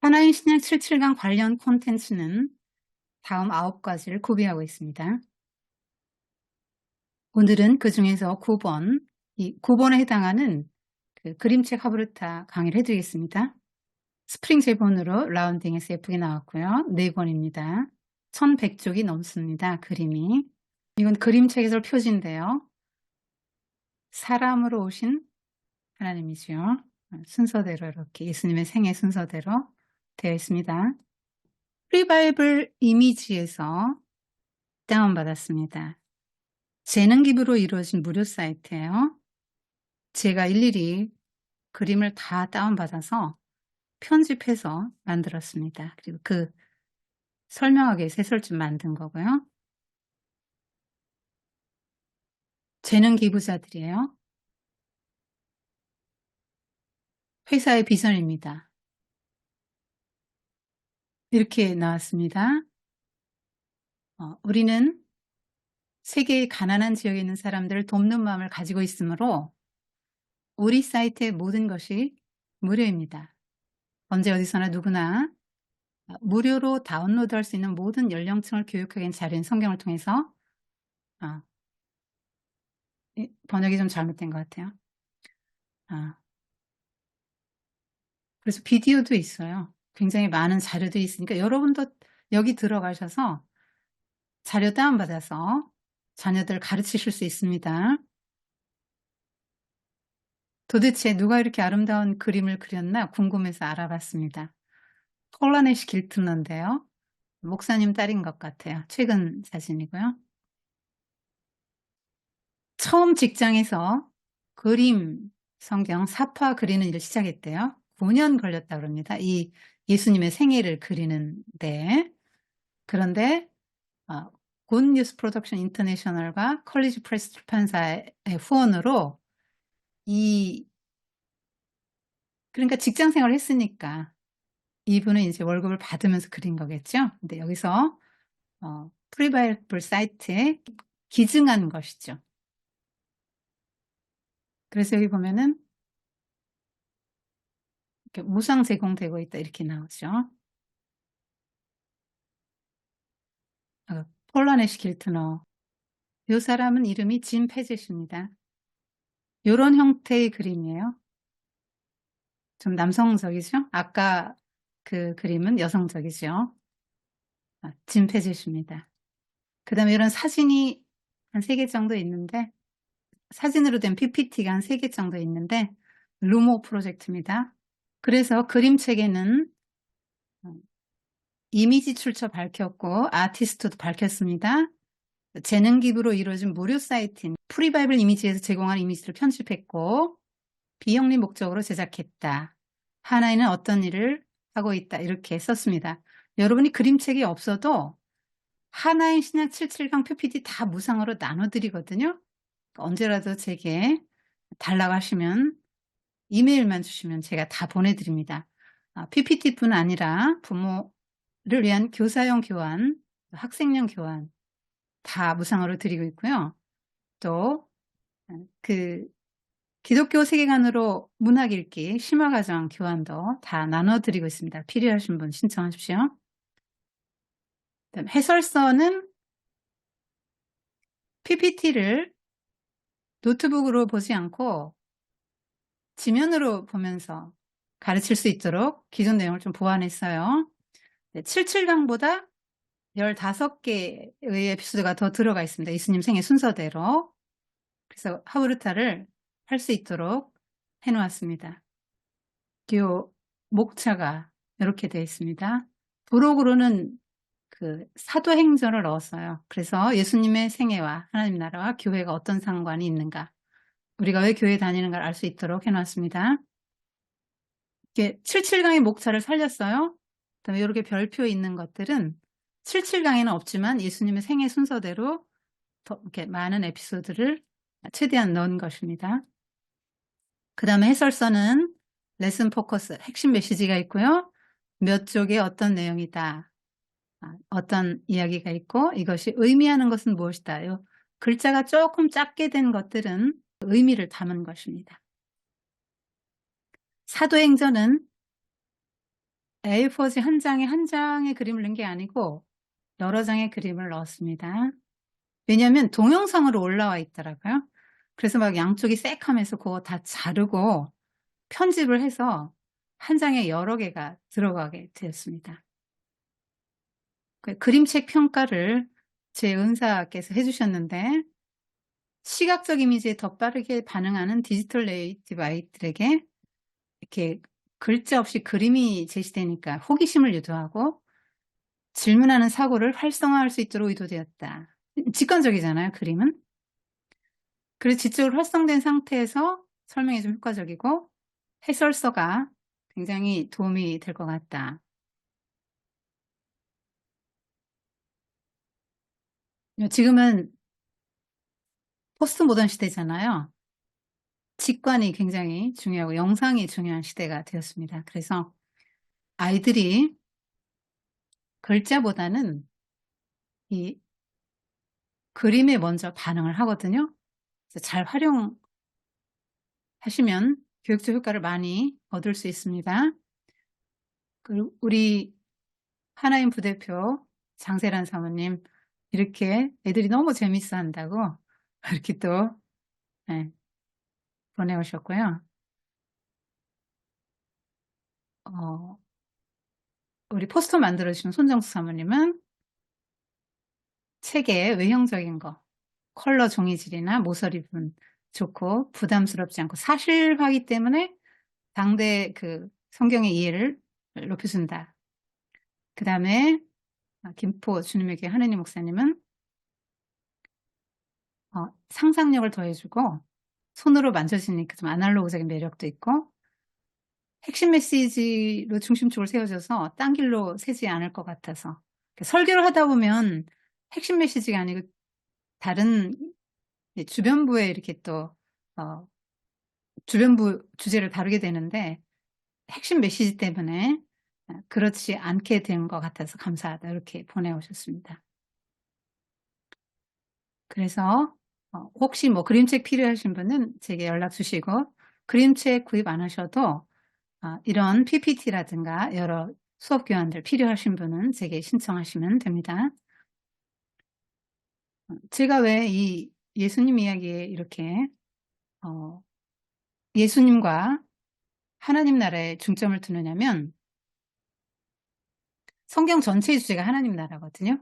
하나인 신약 77강 관련 콘텐츠는 다음 9가지를 구비하고 있습니다. 오늘은 그 중에서 9번, 이 9번에 해당하는 그 그림책 하브르타 강의를 해드리겠습니다. 스프링 제본으로 라운딩에서 예쁘게 나왔고요. 4권입니다. 1100쪽이 넘습니다. 그림이. 이건 그림책에서 표지인데요. 사람으로 오신 하나님이죠. 순서대로 이렇게 예수님의 생애 순서대로 되어 있습니다. 프리바이블 이미지에서 다운받았습니다. 재능 기부로 이루어진 무료 사이트예요. 제가 일일이 그림을 다 다운받아서 편집해서 만들었습니다. 그리고 그 설명하기 위해서 해설 좀 만든 거고요. 재능 기부자들이에요. 회사의 비전입니다. 이렇게 나왔습니다. 우리는 세계의 가난한 지역에 있는 사람들을 돕는 마음을 가지고 있으므로 우리 사이트의 모든 것이 무료입니다. 언제 어디서나 누구나 무료로 다운로드할 수 있는 모든 연령층을 교육하기 위한 자료인 성경을 통해서 번역이 좀 잘못된 것 같아요. 그래서 비디오도 있어요. 굉장히 많은 자료들이 있으니까 여러분도 여기 들어가셔서 자료 다운받아서 자녀들 가르치실 수 있습니다. 도대체 누가 이렇게 아름다운 그림을 그렸나 궁금해서 알아봤습니다. 폴라네시 길트너인데요. 목사님 딸인 것 같아요. 최근 사진이고요. 처음 직장에서 그림 성경 사파 그리는 일을 시작했대요. 9년 걸렸다고 합니다. 이 예수님의 생애를 그리는데. 그런데 굿 뉴스 프로덕션 인터내셔널과 컬리지 프레스 출판사의 후원으로 그러니까 직장 생활을 했으니까 이분은 이제 월급을 받으면서 그린 거겠죠. 근데 여기서 프리바이블 사이트에 기증한 것이죠. 그래서 여기 보면은 이렇게 무상 제공되고 있다 이렇게 나오죠. 폴라네시 길트너. 이 사람은 이름이 짐 페젯입니다. 이런 형태의 그림이에요. 좀 남성적이죠? 아까 그 그림은 여성적이죠. 짐 페젯입니다. 그 다음에 이런 사진이 한 3개 정도 있는데 사진으로 된 PPT가 한 3개 정도 있는데 루모 프로젝트입니다. 그래서 그림책에는 이미지 출처 밝혔고 아티스트도 밝혔습니다. 재능 기부로 이루어진 무료 사이트인 프리바이블 이미지에서 제공하는 이미지를 편집했고 비영리 목적으로 제작했다. 하나이는 어떤 일을 하고 있다. 이렇게 썼습니다. 여러분이 그림책이 없어도 하나인 신약 77강 PPT 다 무상으로 나눠드리거든요. 언제라도 제게 달라고 하시면 이메일만 주시면 제가 다 보내드립니다. PPT뿐 아니라 부모를 위한 교사용 교환, 학생용 교환 다 무상으로 드리고 있고요. 또 그 기독교 세계관으로 문학 읽기 심화과정 교환도 다 나눠드리고 있습니다. 필요하신 분 신청하십시오. 그다음 해설서는 PPT를 노트북으로 보지 않고 지면으로 보면서 가르칠 수 있도록 기존 내용을 좀 보완했어요. 77강보다 15개의 에피소드가 더 들어가 있습니다. 예수님 생애 순서대로. 그래서 하브르타를 할 수 있도록 해놓았습니다. 이 목차가 이렇게 되어 있습니다. 부록으로는 그 사도행전을 넣었어요. 그래서 예수님의 생애와 하나님 나라와 교회가 어떤 상관이 있는가, 우리가 왜 교회 다니는가를 알 수 있도록 해놨습니다. 이게 77강의 목차를 살렸어요. 그다음에 이렇게 별표 있는 것들은 77강에는 없지만 예수님의 생애 순서대로 더 이렇게 많은 에피소드를 최대한 넣은 것입니다. 그 다음에 해설서는 레슨 포커스, 핵심 메시지가 있고요. 몇 쪽에 어떤 내용이다. 어떤 이야기가 있고 이것이 의미하는 것은 무엇이다. 요 글자가 조금 작게 된 것들은 의미를 담은 것입니다. 사도행전은 A4지 한 장에 한 장의 그림을 넣은 게 아니고 여러 장의 그림을 넣었습니다. 왜냐하면 동영상으로 올라와 있더라고요. 그래서 막 양쪽이 새카면서 그거 다 자르고 편집을 해서 한 장에 여러 개가 들어가게 되었습니다. 그림책 평가를 제 은사께서 해주셨는데 시각적 이미지에 더 빠르게 반응하는 디지털 네이티브 아이들에게 이렇게 글자 없이 그림이 제시되니까 호기심을 유도하고 질문하는 사고를 활성화할 수 있도록 의도되었다. 직관적이잖아요, 그림은. 그래서 지적으로 활성된 상태에서 설명이 좀 효과적이고 해설서가 굉장히 도움이 될 것 같다. 지금은 포스트 모던 시대잖아요. 직관이 굉장히 중요하고 영상이 중요한 시대가 되었습니다. 그래서 아이들이 글자보다는 이 그림에 먼저 반응을 하거든요. 그래서 잘 활용하시면 교육적 효과를 많이 얻을 수 있습니다. 그리고 우리 하나인 부대표 장세란 사모님 이렇게 애들이 너무 재밌어 한다고 이렇게 또 네, 보내오셨고요. 우리 포스터 만들어주신 손정수 사모님은 책의 외형적인 거, 컬러 종이질이나 모서리분 좋고 부담스럽지 않고 사실화이기 때문에 당대 그 성경의 이해를 높여준다. 그 다음에 김포 주님의 교회 하느님 목사님은 상상력을 더해주고 손으로 만져지니까 좀 아날로그적인 매력도 있고 핵심 메시지로 중심축을 세워줘서 딴 길로 새지 않을 것 같아서 설교를 하다 보면 핵심 메시지가 아니고 다른 주변부에 이렇게 또 주변부 주제를 다루게 되는데 핵심 메시지 때문에 그렇지 않게 된 것 같아서 감사하다 이렇게 보내오셨습니다. 그래서 혹시 뭐 그림책 필요하신 분은 제게 연락 주시고 그림책 구입 안 하셔도 이런 PPT라든가 여러 수업 교환들 필요하신 분은 제게 신청하시면 됩니다. 제가 왜 이 예수님 이야기에 이렇게 예수님과 하나님 나라에 중점을 두느냐면 성경 전체의 주제가 하나님 나라거든요.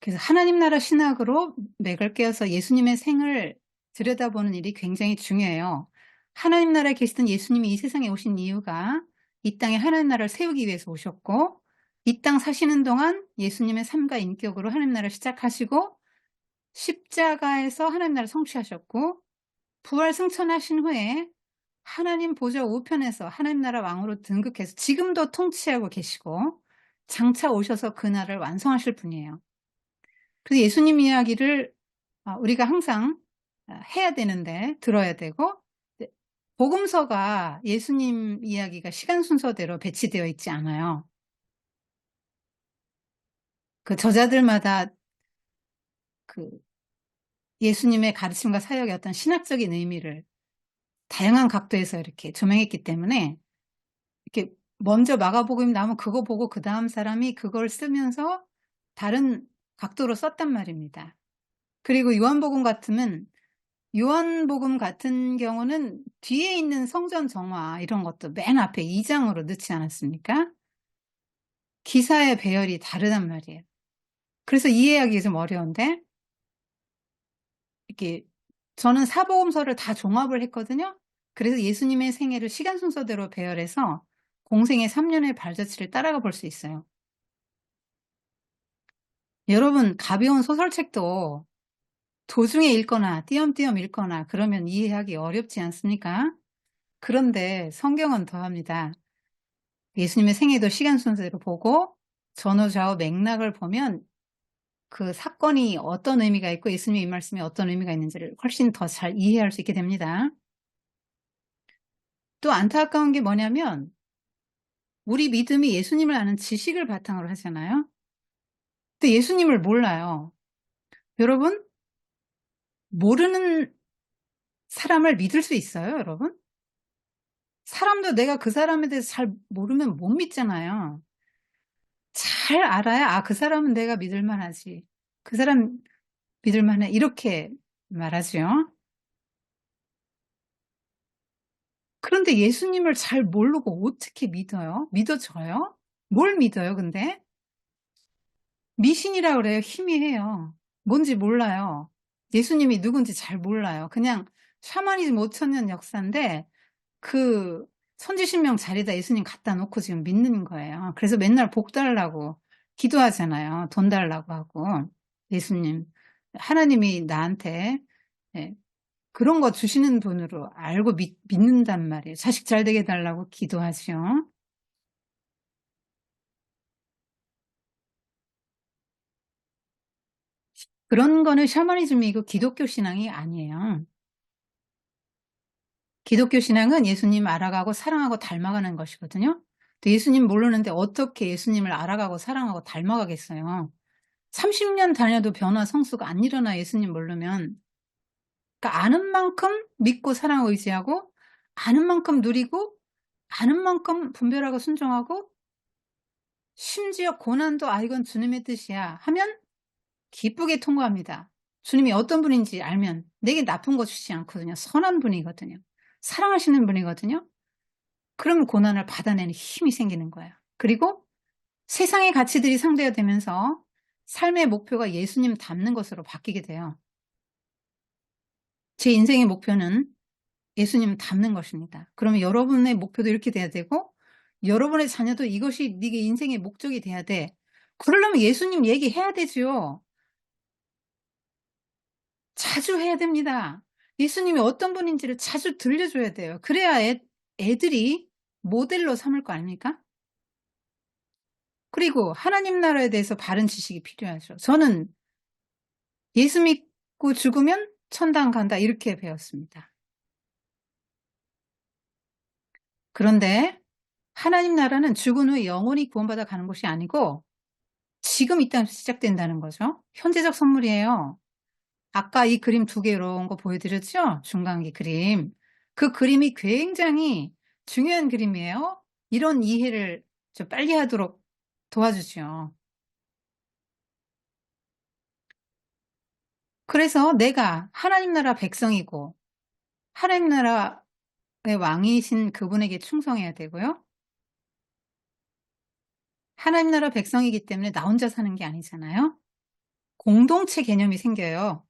그래서 하나님 나라 신학으로 맥을 꿰어서 예수님의 생을 들여다보는 일이 굉장히 중요해요. 하나님 나라에 계시던 예수님이 이 세상에 오신 이유가 이 땅에 하나님 나라를 세우기 위해서 오셨고 이 땅 사시는 동안 예수님의 삶과 인격으로 하나님 나라를 시작하시고 십자가에서 하나님 나라를 성취하셨고 부활 승천하신 후에 하나님 보좌 우편에서 하나님 나라 왕으로 등극해서 지금도 통치하고 계시고 장차 오셔서 그 나라를 완성하실 분이에요. 그래서 예수님 이야기를 우리가 항상 해야 되는데 들어야 되고 복음서가 예수님 이야기가 시간 순서대로 배치되어 있지 않아요. 그 저자들마다 그 예수님의 가르침과 사역의 어떤 신학적인 의미를 다양한 각도에서 이렇게 조명했기 때문에 이렇게 먼저 마가복음 나오면 그거 보고 그 다음 사람이 그걸 쓰면서 다른 각도로 썼단 말입니다. 그리고 요한복음 같은 경우는 뒤에 있는 성전 정화 이런 것도 맨 앞에 2장으로 넣지 않았습니까? 기사의 배열이 다르단 말이에요. 그래서 이해하기 좀 어려운데 이렇게 저는 사복음서를 다 종합을 했거든요. 그래서 예수님의 생애를 시간 순서대로 배열해서 공생의 3년의 발자취를 따라가 볼 수 있어요. 여러분 가벼운 소설책도 도중에 읽거나 띄엄띄엄 읽거나 그러면 이해하기 어렵지 않습니까? 그런데 성경은 더합니다. 예수님의 생애도 시간 순서대로 보고 전후 좌우 맥락을 보면 그 사건이 어떤 의미가 있고 예수님의 이 말씀이 어떤 의미가 있는지를 훨씬 더 잘 이해할 수 있게 됩니다. 또 안타까운 게 뭐냐면 우리 믿음이 예수님을 아는 지식을 바탕으로 하잖아요. 근데 예수님을 몰라요. 여러분 모르는 사람을 믿을 수 있어요, 여러분? 사람도 내가 그 사람에 대해서 잘 모르면 못 믿잖아요. 잘 알아야 '아 그 사람은 내가 믿을 만하지. 그 사람 믿을 만해.' 이렇게 말하지요. 그런데 예수님을 잘 모르고 어떻게 믿어요? 믿어져요? 뭘 믿어요 근데? 미신이라 그래요. 희미해요. 뭔지 몰라요. 예수님이 누군지 잘 몰라요. 그냥 샤머니즘 5천 년 역사인데 그 선지신명 자리에다 예수님 갖다 놓고 지금 믿는 거예요. 그래서 맨날 복 달라고 기도하잖아요. 돈 달라고 하고. 예수님, 하나님이 나한테 예 그런 거 주시는 분으로 알고 믿는단 말이에요. 자식 잘 되게 해 달라고 기도하지요. 그런 거는 샤머니즘이고 기독교 신앙이 아니에요. 기독교 신앙은 예수님 알아가고 사랑하고 닮아가는 것이거든요. 근데 예수님 모르는데 어떻게 예수님을 알아가고 사랑하고 닮아가겠어요. 30년 다녀도 변화 성수가 안 일어나 예수님 모르면. 그러니까 아는 만큼 믿고 사랑하고 의지하고 아는 만큼 누리고 아는 만큼 분별하고 순종하고 심지어 고난도 '아 이건 주님의 뜻이야.' 하면 기쁘게 통과합니다. 주님이 어떤 분인지 알면 내게 나쁜 거 주시지 않거든요. 선한 분이거든요. 사랑하시는 분이거든요. 그러면 고난을 받아내는 힘이 생기는 거예요. 그리고 세상의 가치들이 상대되면서 삶의 목표가 예수님 닮는 것으로 바뀌게 돼요. 제 인생의 목표는 예수님 닮는 것입니다. 그러면 여러분의 목표도 이렇게 돼야 되고 여러분의 자녀도 이것이 네 인생의 목적이 돼야 돼. 그러려면 예수님 얘기해야 되죠. 자주 해야 됩니다. 예수님이 어떤 분인지를 자주 들려줘야 돼요. 그래야 애들이 모델로 삼을 거 아닙니까? 그리고 하나님 나라에 대해서 바른 지식이 필요하죠. 저는 예수 믿고 죽으면 천당 간다 이렇게 배웠습니다. 그런데 하나님 나라는 죽은 후에 영원히 구원받아 가는 것이 아니고 지금 이 땅에서 시작된다는 거죠. 현재적 선물이에요. 아까 이 그림 두 개로 온 거 보여드렸죠? 중간기 그림. 그 그림이 굉장히 중요한 그림이에요. 이런 이해를 좀 빨리 하도록 도와주죠. 그래서 내가 하나님 나라 백성이고 하나님 나라의 왕이신 그분에게 충성해야 되고요. 하나님 나라 백성이기 때문에 나 혼자 사는 게 아니잖아요. 공동체 개념이 생겨요.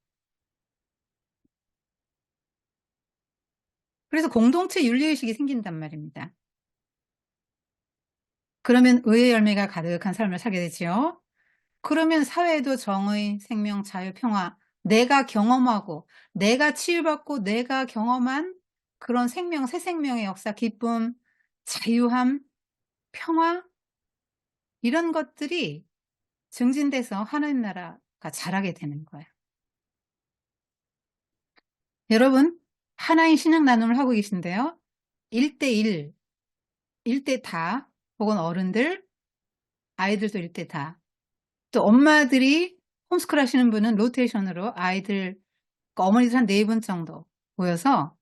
그래서 공동체 윤리의식이 생긴단 말입니다. 그러면 의의 열매가 가득한 삶을 살게 되지요. 그러면 사회에도 정의, 생명, 자유, 평화 내가 경험하고 내가 치유받고 내가 경험한 그런 생명, 새 생명의 역사, 기쁨, 자유함, 평화 이런 것들이 증진돼서 하나님 나라가 자라게 되는 거예요. 여러분 하나의 신앙 나눔을 하고 계신데요. 1:1, 1대 다 혹은 어른들, 아이들도 1대 다. 또 엄마들이 홈스쿨 하시는 분은 로테이션으로 아이들 그러니까 어머니들 한 4분 정도 모여서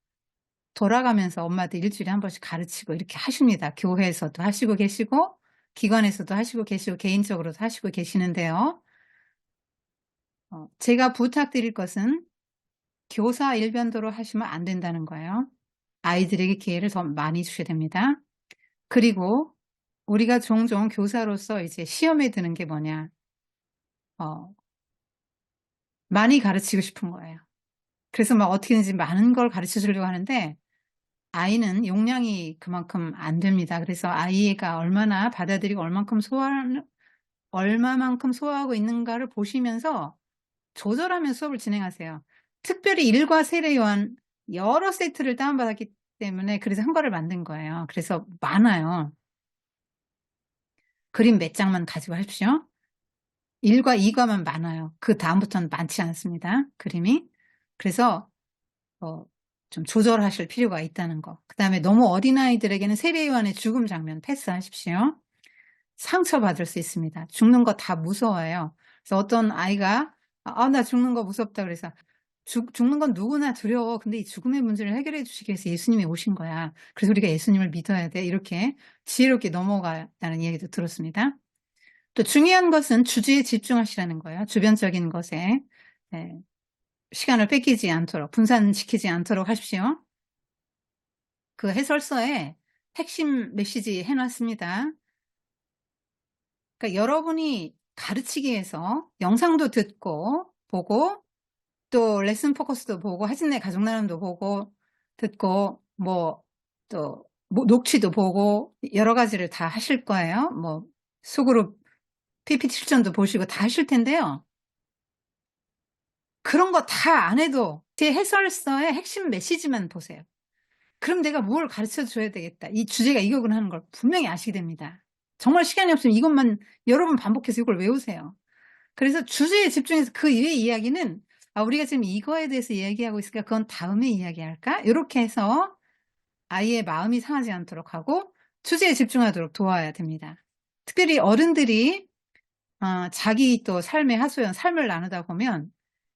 돌아가면서 엄마들 일 주일에 한 번씩 가르치고 이렇게 하십니다. 교회에서도 하시고 계시고 기관에서도 하시고 계시고 개인적으로도 하시고 계시는데요. 제가 부탁드릴 것은 교사 일변도로 하시면 안 된다는 거예요. 아이들에게 기회를 더 많이 주셔야 됩니다. 그리고 우리가 종종 교사로서 이제 시험에 드는 게 뭐냐. 어 많이 가르치고 싶은 거예요. 그래서 막 어떻게든지 많은 걸 가르쳐 주려고 하는데 아이는 용량이 그만큼 안 됩니다. 그래서 아이가 얼마나 받아들이고 얼마만큼 소화하고 있는가를 보시면서 조절하면 수업을 진행하세요. 특별히 일과 세례 요한 여러 세트를 다운받았기 때문에 그래서 한 거를 만든 거예요. 그래서 많아요. 그림 몇 장만 가지고 하십시오. 1과 2과만 많아요. 그다음부터는 많지 않습니다, 그림이. 그래서 좀 조절하실 필요가 있다는 거. 그다음에 너무 어린아이들에게는 세례 요한의 죽음 장면 패스하십시오. 상처받을 수 있습니다. 죽는 거 다 무서워해요. 그래서 어떤 아이가 "아 나 죽는 거 무섭다." 그래서 죽는 건 누구나 두려워. 근데 이 죽음의 문제를 해결해 주시기 위해서 예수님이 오신 거야. 그래서 우리가 예수님을 믿어야 돼. 이렇게 지혜롭게 넘어가다는 이야기도 들었습니다. 또 중요한 것은 주제에 집중하시라는 거예요. 주변적인 것에 예, 시간을 뺏기지 않도록, 분산시키지 않도록 하십시오. 그 해설서에 핵심 메시지 해놨습니다. 그러니까 여러분이 가르치기 위해서 영상도 듣고 보고 또 레슨 포커스도 보고 하진네 가족나눔도 보고 듣고 뭐 또 녹취도 보고 여러 가지를 다 하실 거예요. 뭐 소그룹 PPT 출전도 보시고 다 하실 텐데요. 그런 거 다 안 해도 제 해설서의 핵심 메시지만 보세요. 그럼 내가 뭘 가르쳐 줘야 되겠다. 이 주제가 이거구나 하는 걸 분명히 아시게 됩니다. 정말 시간이 없으면 이것만 여러 번 반복해서 이걸 외우세요. 그래서 주제에 집중해서 그 이외의 이야기는 우리가 지금 이거에 대해서 이야기하고 있으니까 그건 다음에 이야기할까? 이렇게 해서 아이의 마음이 상하지 않도록 하고 주제에 집중하도록 도와야 됩니다. 특별히 어른들이 자기 또 삶의 하소연, 삶을 나누다 보면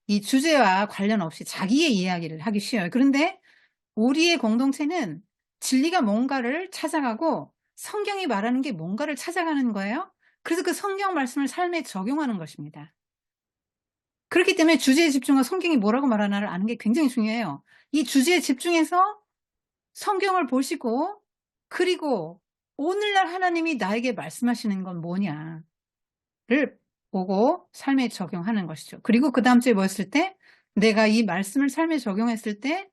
이 주제와 관련 없이 자기의 이야기를 하기 쉬워요. 그런데 우리의 공동체는 진리가 뭔가를 찾아가고 성경이 말하는 게 뭔가를 찾아가는 거예요. 그래서 그 성경 말씀을 삶에 적용하는 것입니다. 그렇기 때문에 주제에 집중하고 성경이 뭐라고 말하나를 아는 게 굉장히 중요해요. 이 주제에 집중해서 성경을 보시고 그리고 오늘날 하나님이 나에게 말씀하시는 건 뭐냐를 보고 삶에 적용하는 것이죠. 그리고 그 다음 주에 뭐였을 때 내가 이 말씀을 삶에 적용했을 때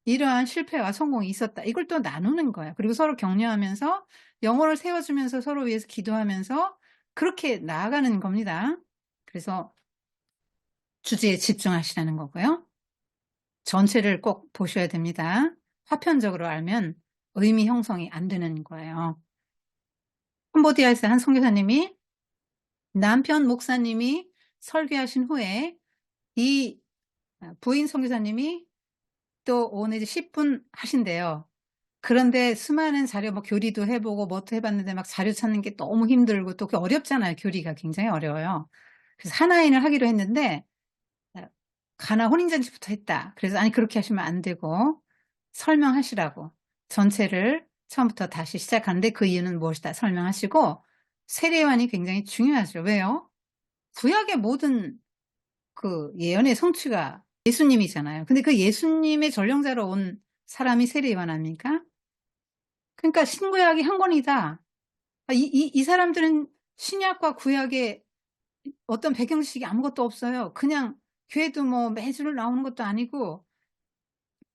이러한 실패와 성공이 있었다. 이걸 또 나누는 거예요. 그리고 서로 격려하면서 영혼을 세워주면서 서로 위해서 기도하면서 그렇게 나아가는 겁니다. 그래서 주제에 집중하시라는 거고요. 전체를 꼭 보셔야 됩니다. 화편적으로 알면 의미 형성이 안 되는 거예요. 캄보디아에서 한 선교사님이 남편 목사님이 설교하신 후에 이 부인 선교사님이 또 5 내지 10분 하신대요. 그런데 수많은 자료 뭐 교리도 해보고 뭐도 해봤는데 막 자료 찾는 게 너무 힘들고 또 그게 어렵잖아요. 교리가 굉장히 어려워요. 그래서 하나인을 하기로 했는데 가나 혼인잔치부터 했다. 그래서 아니 그렇게 하시면 안 되고 설명하시라고 전체를 처음부터 다시 시작하는데 그 이유는 무엇이다 설명하시고 세례요한이 굉장히 중요하죠. 왜요? 구약의 모든 그 예언의 성취가 예수님이잖아요. 근데 그 예수님의 전령자로 온 사람이 세례요한 아닙니까? 그러니까 신구약이 한 권이다. 이 사람들은 신약과 구약의 어떤 배경 지식이 아무것도 없어요. 그냥 교회도 뭐 매주 나오는 것도 아니고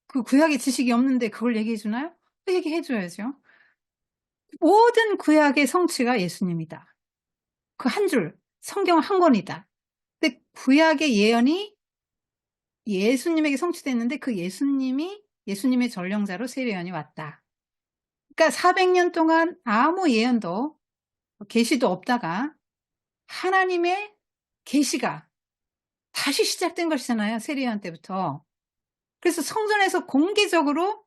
그 구약의 지식이 없는데 그걸 얘기해 주나요? 얘기해 줘야죠. 모든 구약의 성취가 예수님이다. 그 한 줄, 성경 한 권이다. 근데 구약의 예언이 예수님에게 성취됐는데 그 예수님이 예수님의 전령자로 세례요한이 왔다. 그러니까 400년 동안 아무 예언도 계시도 없다가 하나님의 계시가 다시 시작된 것이잖아요. 세례요한 때부터. 그래서 성전에서 공개적으로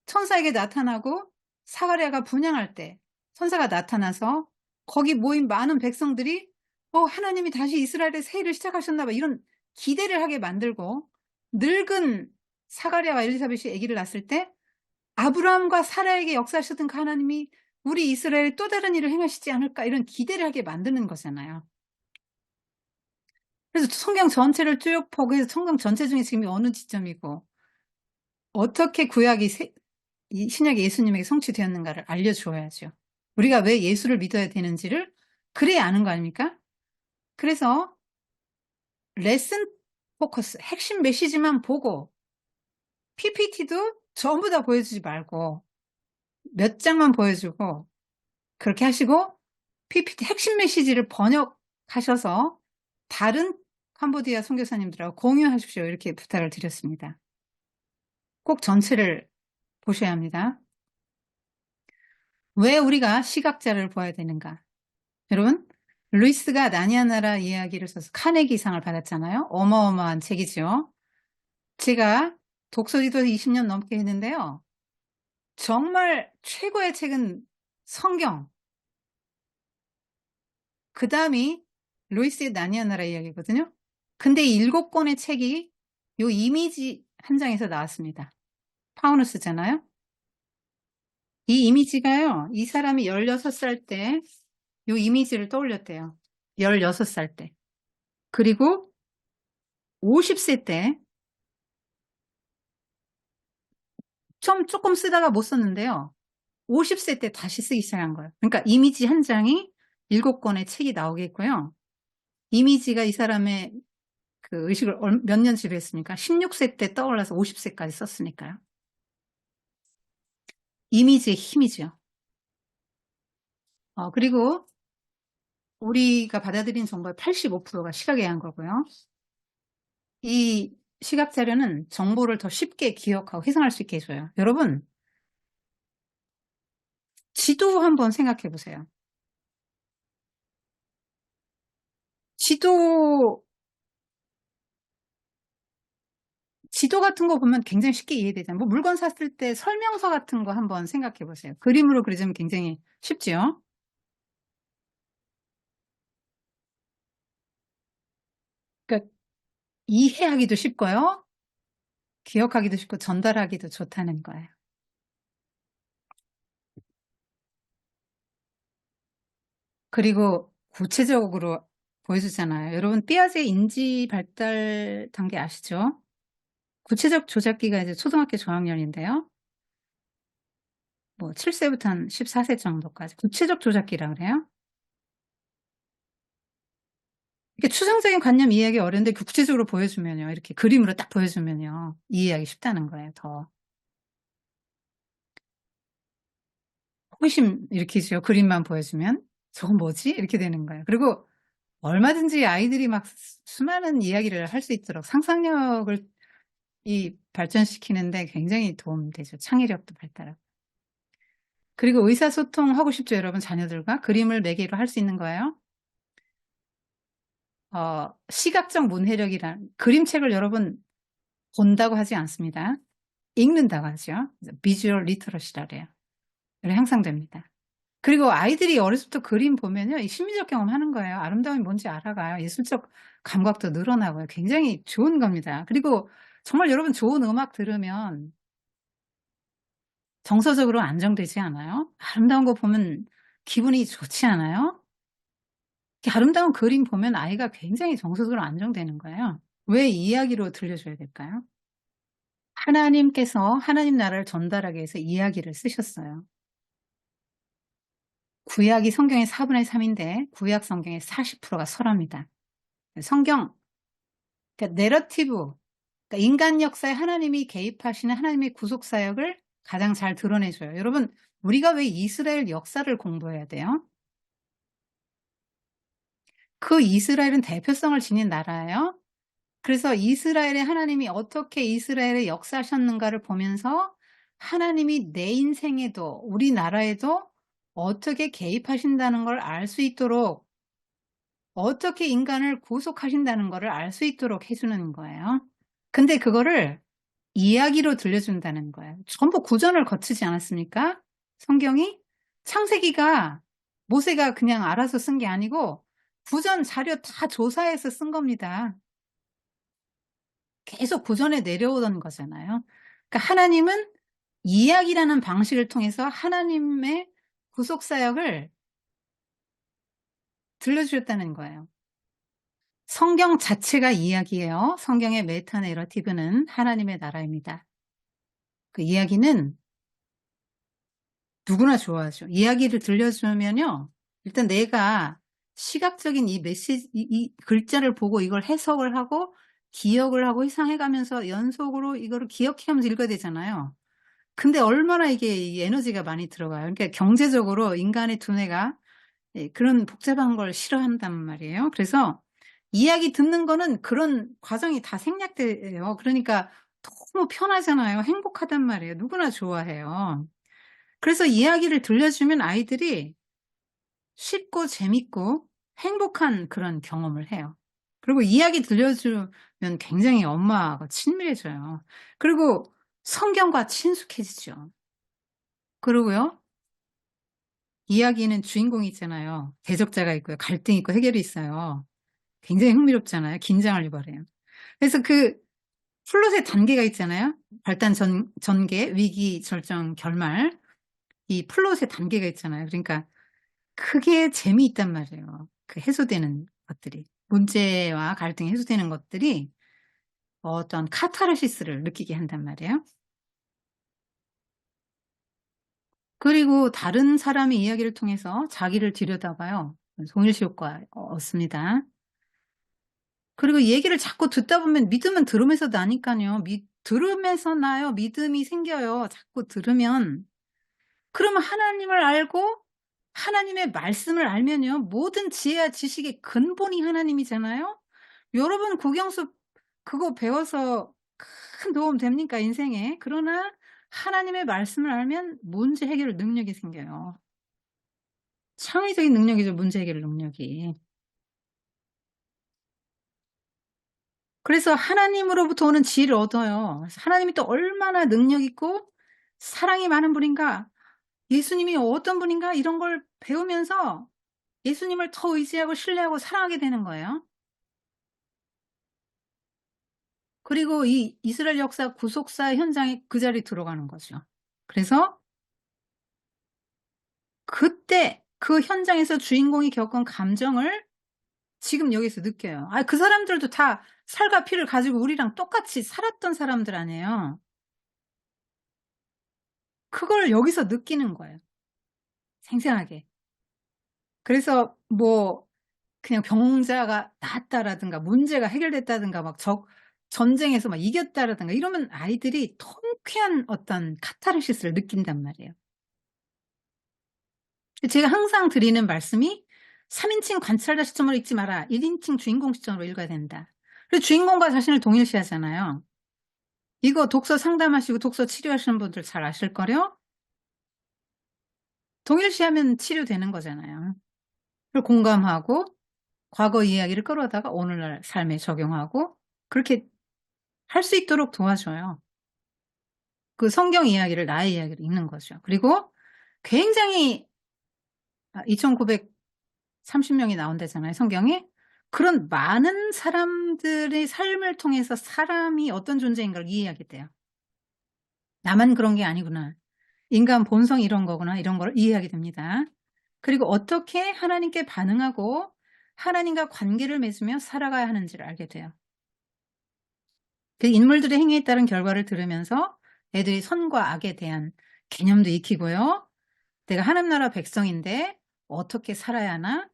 천사에게 나타나고 사가랴가 분향할 때 천사가 나타나서 거기 모인 많은 백성들이 하나님이 다시 이스라엘의 세일을 시작하셨나 봐. 이런 기대를 하게 만들고 늙은 사가랴와 엘리사벳이 아기를 낳았을 때 아브라함과 사라에게 역사하셨던 그 하나님이 우리 이스라엘에 또 다른 일을 행하시지 않을까 이런 기대를 하게 만드는 거잖아요. 그래서 성경 전체를 쭉 보고 해서 성경 전체 중에 지금이 어느 지점이고 어떻게 구약이 이 신약의 예수님에게 성취되었는가를 알려주어야죠. 우리가 왜 예수를 믿어야 되는지를 그래야 아는 거 아닙니까? 그래서 레슨 포커스, 핵심 메시지만 보고 PPT도 전부 다 보여주지 말고 몇 장만 보여주고 그렇게 하시고 PPT 핵심 메시지를 번역하셔서 다른 캄보디아 선교사님들하고 공유하십시오. 이렇게 부탁을 드렸습니다. 꼭 전체를 보셔야 합니다. 왜 우리가 시각자를 보아야 되는가? 여러분, 루이스가 나니아나라 이야기를 써서 카네기상을 받았잖아요. 어마어마한 책이죠. 제가 독서지도 20년 넘게 했는데요. 정말 최고의 책은 성경. 그 다음이 루이스의 나니아나라 이야기거든요. 근데 이 7권의 책이 요 이미지 한 장에서 나왔습니다. 파우누스잖아요. 이 이미지가요. 이 사람이 16살 때 요 이미지를 떠올렸대요. 16살 때. 그리고 50세 때 조금 쓰다가 못 썼는데요. 50세 때 다시 쓰기 시작한 거예요. 그러니까 이미지 한 장이 7권의 책이 나오겠고요. 이미지가 이 사람의 그 의식을 몇 년 지배했습니까? 16세 때 떠올라서 50세까지 썼으니까요. 이미지의 힘이죠. 그리고 우리가 받아들인 정보의 85%가 시각에 의한 거고요. 이 시각 자료는 정보를 더 쉽게 기억하고 회상할 수 있게 해줘요. 여러분, 지도 한번 생각해 보세요. 지도 같은 거 보면 굉장히 쉽게 이해되잖아요. 뭐 물건 샀을 때 설명서 같은 거 한번 생각해 보세요. 그림으로 그려주면 굉장히 쉽죠. 그러니까 이해하기도 쉽고요. 기억하기도 쉽고 전달하기도 좋다는 거예요. 그리고 구체적으로 보여주잖아요. 여러분 삐아제 인지 발달 단계 아시죠? 구체적 조작기가 이제 초등학교 저학년인데요. 뭐 7세부터 한 14세 정도까지 구체적 조작기라 그래요. 이게 추상적인 관념 이해하기 어려운데 그 구체적으로 보여주면요. 이렇게 그림으로 딱 보여주면요. 이해하기 쉽다는 거예요. 더. 호기심 일으키죠. 그림만 보여주면. 저건 뭐지? 이렇게 되는 거예요. 그리고 얼마든지 아이들이 막 수많은 이야기를 할 수 있도록 상상력을 발전시키는데 굉장히 도움되죠. 창의력도 발달하고. 그리고 의사소통 하고 싶죠, 여러분 자녀들과? 그림을 매개로 할 수 있는 거예요. 시각적 문해력이란 그림책을 여러분 본다고 하지 않습니다. 읽는다고 하죠. 비주얼 리터러시라 그래요. 향상됩니다. 그리고 아이들이 어렸을 때 그림 보면요. 이 심리적 경험하는 거예요. 아름다움이 뭔지 알아가요. 예술적 감각도 늘어나고요. 굉장히 좋은 겁니다. 그리고 정말 여러분 좋은 음악 들으면 정서적으로 안정되지 않아요? 아름다운 거 보면 기분이 좋지 않아요? 이렇게 아름다운 그림 보면 아이가 굉장히 정서적으로 안정되는 거예요. 왜 이야기로 들려줘야 될까요? 하나님께서 하나님 나라를 전달하기 위해서 이야기를 쓰셨어요. 구약이 성경의 4분의 3인데 구약 성경의 40%가 설화입니다. 성경, 그러니까 내러티브, 그러니까 인간 역사에 하나님이 개입하시는 하나님의 구속 사역을 가장 잘 드러내줘요. 여러분, 우리가 왜 이스라엘 역사를 공부해야 돼요? 그 이스라엘은 대표성을 지닌 나라예요. 그래서 이스라엘의 하나님이 어떻게 이스라엘에 역사하셨는가를 보면서 하나님이 내 인생에도 우리나라에도 어떻게 개입하신다는 걸 알 수 있도록 어떻게 인간을 구속하신다는 거를 알 수 있도록 해주는 거예요. 근데 그거를 이야기로 들려준다는 거예요. 전부 구전을 거치지 않았습니까? 성경이? 창세기가 모세가 그냥 알아서 쓴 게 아니고 구전 자료 다 조사해서 쓴 겁니다. 계속 구전에 내려오던 거잖아요. 그러니까 하나님은 이야기라는 방식을 통해서 하나님의 구속 사역을 들려주셨다는 거예요. 성경 자체가 이야기예요. 성경의 메타 내러티브는 하나님의 나라입니다. 그 이야기는 누구나 좋아하죠. 이야기를 들려주면요. 일단 내가 시각적인 이 메시지, 이 글자를 보고 이걸 해석을 하고 기억을 하고 회상해가면서 연속으로 이거를 기억해가면서 읽어야 되잖아요. 근데 얼마나 이게 에너지가 많이 들어가요. 그러니까 경제적으로 인간의 두뇌가 그런 복잡한 걸 싫어한단 말이에요. 그래서 이야기 듣는 거는 그런 과정이 다 생략돼요. 그러니까 너무 편하잖아요. 행복하단 말이에요. 누구나 좋아해요. 그래서 이야기를 들려주면 아이들이 쉽고 재밌고 행복한 그런 경험을 해요. 그리고 이야기 들려주면 굉장히 엄마하고 친밀해져요. 그리고 성경과 친숙해지죠. 그리고요. 이야기는 주인공이 있잖아요. 대적자가 있고요. 갈등이 있고 해결이 있어요. 굉장히 흥미롭잖아요. 긴장을 유발해요. 그래서 그 플롯의 단계가 있잖아요. 발단 전개, 위기, 절정, 결말. 이 플롯의 단계가 있잖아요. 그러니까 그게 재미있단 말이에요. 그 해소되는 것들이. 문제와 갈등이 해소되는 것들이 어떤 카타르시스를 느끼게 한단 말이에요. 그리고 다른 사람의 이야기를 통해서 자기를 들여다봐요. 동일시 효과 얻습니다. 그리고 얘기를 자꾸 듣다 보면 믿음은 들으면서 나니까요. 들으면서 나요. 믿음이 생겨요. 자꾸 들으면. 그러면 하나님을 알고 하나님의 말씀을 알면요. 모든 지혜와 지식의 근본이 하나님이잖아요. 여러분 국영수 그거 배워서 큰 도움 됩니까? 인생에. 그러나 하나님의 말씀을 알면 문제 해결 능력이 생겨요. 창의적인 능력이죠. 문제 해결 능력이. 그래서 하나님으로부터 오는 지혜를 얻어요. 그래서 하나님이 또 얼마나 능력 있고 사랑이 많은 분인가, 예수님이 어떤 분인가 이런 걸 배우면서 예수님을 더 의지하고 신뢰하고 사랑하게 되는 거예요. 그리고 이 이스라엘 역사 구속사 현장에 그 자리에 들어가는 거죠. 그래서 그때 그 현장에서 주인공이 겪은 감정을 지금 여기서 느껴요. 그 사람들도 다 살과 피를 가지고 우리랑 똑같이 살았던 사람들 아니에요. 그걸 여기서 느끼는 거예요. 생생하게. 그래서 뭐 그냥 병자가 나았다라든가 문제가 해결됐다든가 막 전쟁에서 막 이겼다라든가 이러면 아이들이 통쾌한 어떤 카타르시스를 느낀단 말이에요. 제가 항상 드리는 말씀이 3인칭 관찰자 시점으로 읽지 마라. 1인칭 주인공 시점으로 읽어야 된다. 그리고 주인공과 자신을 동일시하잖아요. 이거 독서 상담하시고 독서 치료하시는 분들 잘 아실 거요. 동일시하면 치료되는 거잖아요. 그리고 공감하고 과거 이야기를 끌어다가 오늘날 삶에 적용하고 그렇게 할 수 있도록 도와줘요. 그 성경 이야기를 나의 이야기로 읽는 거죠. 그리고 굉장히 2,930명이 나온다잖아요, 성경에. 그런 많은 사람들의 삶을 통해서 사람이 어떤 존재인가를 이해하게 돼요. 나만 그런 게 아니구나. 인간 본성이 이런 거구나. 이런 걸 이해하게 됩니다. 그리고 어떻게 하나님께 반응하고 하나님과 관계를 맺으며 살아가야 하는지를 알게 돼요. 그 인물들의 행위에 따른 결과를 들으면서 애들이 선과 악에 대한 개념도 익히고요. 내가 하나님 나라 백성인데 어떻게 살아야 하나?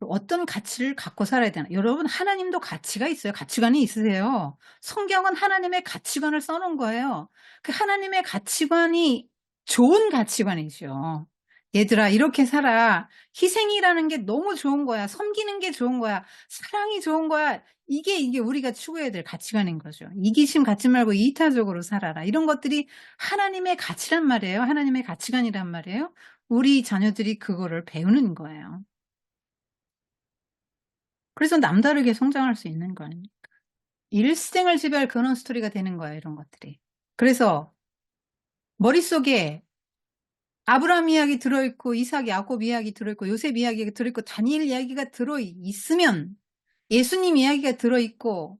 어떤 가치를 갖고 살아야 되나? 여러분 하나님도 가치가 있어요. 가치관이 있으세요. 성경은 하나님의 가치관을 써 놓은 거예요. 그 하나님의 가치관이 좋은 가치관이죠. 얘들아 이렇게 살아. 희생이라는 게 너무 좋은 거야. 섬기는 게 좋은 거야. 사랑이 좋은 거야. 이게 우리가 추구해야 될 가치관인 거죠. 이기심 갖지 말고 이타적으로 살아라. 이런 것들이 하나님의 가치란 말이에요. 하나님의 가치관이란 말이에요. 우리 자녀들이 그거를 배우는 거예요. 그래서 남다르게 성장할 수 있는 거 아닙니까? 일생을 지배할 근원 스토리가 되는 거예요, 이런 것들이. 그래서 머릿속에 아브라함 이야기 들어있고 이삭, 야곱 이야기 들어있고 요셉 이야기가 들어있고 다니엘 이야기가 들어있으면 예수님 이야기가 들어있고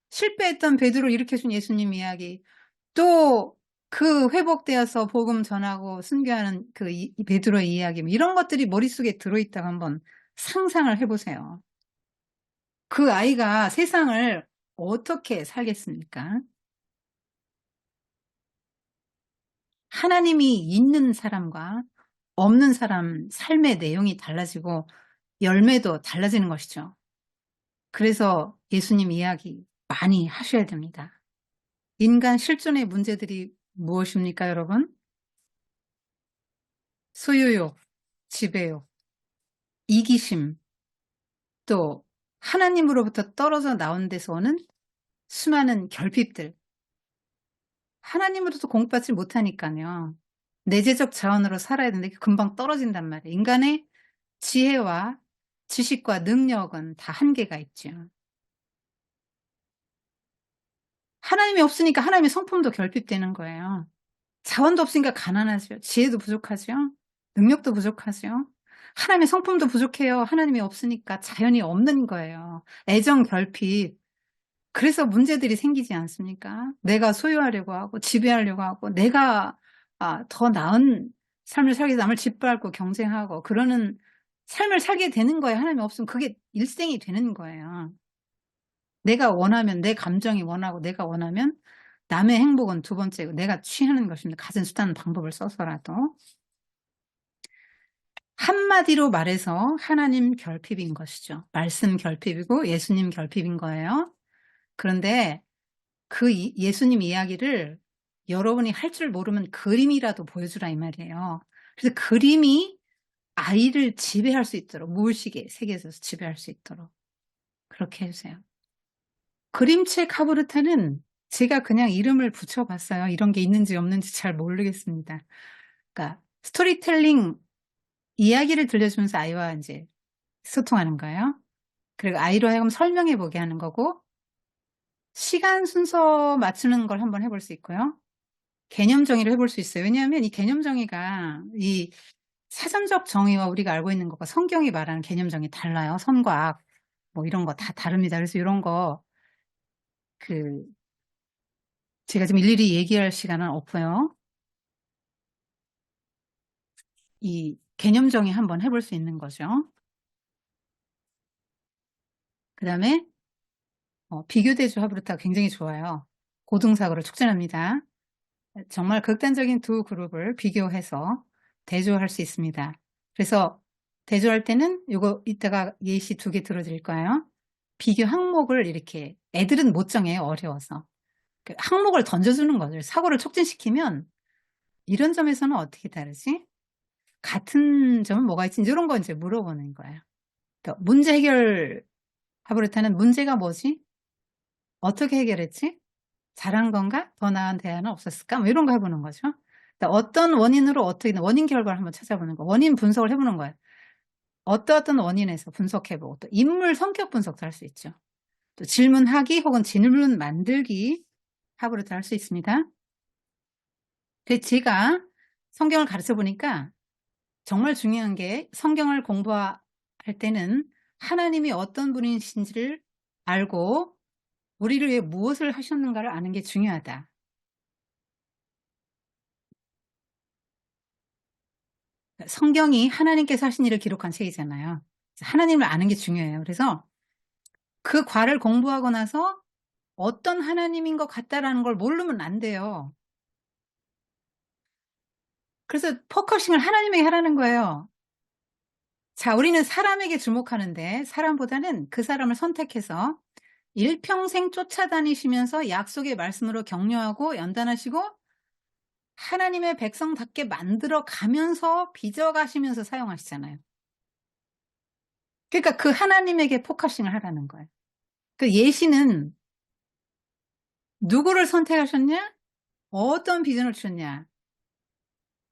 실패했던 베드로 일으켜준 예수님 이야기 또 그 회복되어서 복음 전하고 순교하는 그 베드로의 이야기 이런 것들이 머릿속에 들어있다고 한번 상상을 해보세요. 그 아이가 세상을 어떻게 살겠습니까? 하나님이 있는 사람과 없는 사람 삶의 내용이 달라지고 열매도 달라지는 것이죠. 그래서 예수님 이야기 많이 하셔야 됩니다. 인간 실존의 문제들이 무엇입니까, 여러분? 소유욕, 지배욕, 이기심, 또 하나님으로부터 떨어져 나온 데서 오는 수많은 결핍들. 하나님으로부터 공부받지 못하니까요. 내재적 자원으로 살아야 되는데 금방 떨어진단 말이에요. 인간의 지혜와 지식과 능력은 다 한계가 있죠. 하나님이 없으니까 하나님의 성품도 결핍되는 거예요. 자원도 없으니까 가난하죠. 지혜도 부족하죠. 능력도 부족하죠. 하나님의 성품도 부족해요. 하나님이 없으니까 자연이 없는 거예요. 애정 결핍. 그래서 문제들이 생기지 않습니까? 내가 소유하려고 하고 지배하려고 하고 내가 더 나은 삶을 살기 위해서 남을 짓밟고 경쟁하고 그러는 삶을 살게 되는 거예요. 하나님이 없으면 그게 일생이 되는 거예요. 내가 원하면 내 감정이 원하고 내가 원하면 남의 행복은 두 번째고 내가 취하는 것입니다. 가진 수단 방법을 써서라도. 한마디로 말해서 하나님 결핍인 것이죠. 말씀 결핍이고 예수님 결핍인 거예요. 그런데 그 예수님 이야기를 여러분이 할 줄 모르면 그림이라도 보여주라 이 말이에요. 그래서 그림이 아이를 지배할 수 있도록 무의식의 세계에서 지배할 수 있도록 그렇게 해주세요. 그림책 하브르타는 제가 그냥 이름을 붙여봤어요. 이런 게 있는지 없는지 잘 모르겠습니다. 그러니까 스토리텔링 이야기를 들려주면서 아이와 이제 소통하는 거예요. 그리고 아이로 하여금 설명해 보게 하는 거고 시간 순서 맞추는 걸 한번 해볼 수 있고요. 개념 정의를 해볼 수 있어요. 왜냐하면 이 개념 정의가 이 사전적 정의와 우리가 알고 있는 것과 성경이 말하는 개념 정의 달라요. 선과 악, 뭐 이런 거 다 다릅니다. 그래서 이런 거 제가 지금 일일이 얘기할 시간은 없고요. 이 개념 정의 한번 해볼 수 있는 거죠. 그 다음에 비교대조 하브르타가 굉장히 좋아요. 고등사고를 촉진합니다. 정말 극단적인 두 그룹을 비교해서 대조할 수 있습니다. 그래서 대조할 때는 이거 이따가 예시 2개 들어드릴 거예요. 비교 항목을 이렇게 애들은 못 정해요. 어려워서. 항목을 던져주는 거죠. 사고를 촉진시키면 이런 점에서는 어떻게 다르지? 같은 점은 뭐가 있지? 이런 거 이제 물어보는 거예요. 그러니까 문제 해결 하브르타는 문제가 뭐지? 어떻게 해결했지? 잘한 건가? 더 나은 대안은 없었을까? 뭐 이런 거 해보는 거죠. 그러니까 어떤 원인으로 어떻게 원인 결과를 한번 찾아보는 거. 원인 분석을 해보는 거예요. 어떤 원인에서 분석해보고 또 인물 성격 분석도 할 수 있죠. 또 질문하기 혹은 질문 만들기 하브르타 할 수 있습니다. 그래서 제가 성경을 가르쳐 보니까 정말 중요한 게 성경을 공부할 때는 하나님이 어떤 분이신지를 알고 우리를 위해 무엇을 하셨는가를 아는 게 중요하다. 성경이 하나님께서 하신 일을 기록한 책이잖아요. 하나님을 아는 게 중요해요. 그래서 그 과를 공부하고 나서 어떤 하나님인 것 같다라는 걸 모르면 안 돼요. 그래서 포커싱을 하나님에게 하라는 거예요. 자, 우리는 사람에게 주목하는데 사람보다는 그 사람을 선택해서 일평생 쫓아다니시면서 약속의 말씀으로 격려하고 연단하시고 하나님의 백성답게 만들어 가면서 빚어가시면서 사용하시잖아요. 그러니까 그 하나님에게 포커싱을 하라는 거예요. 그 예시는 누구를 선택하셨냐? 어떤 비전을 주셨냐?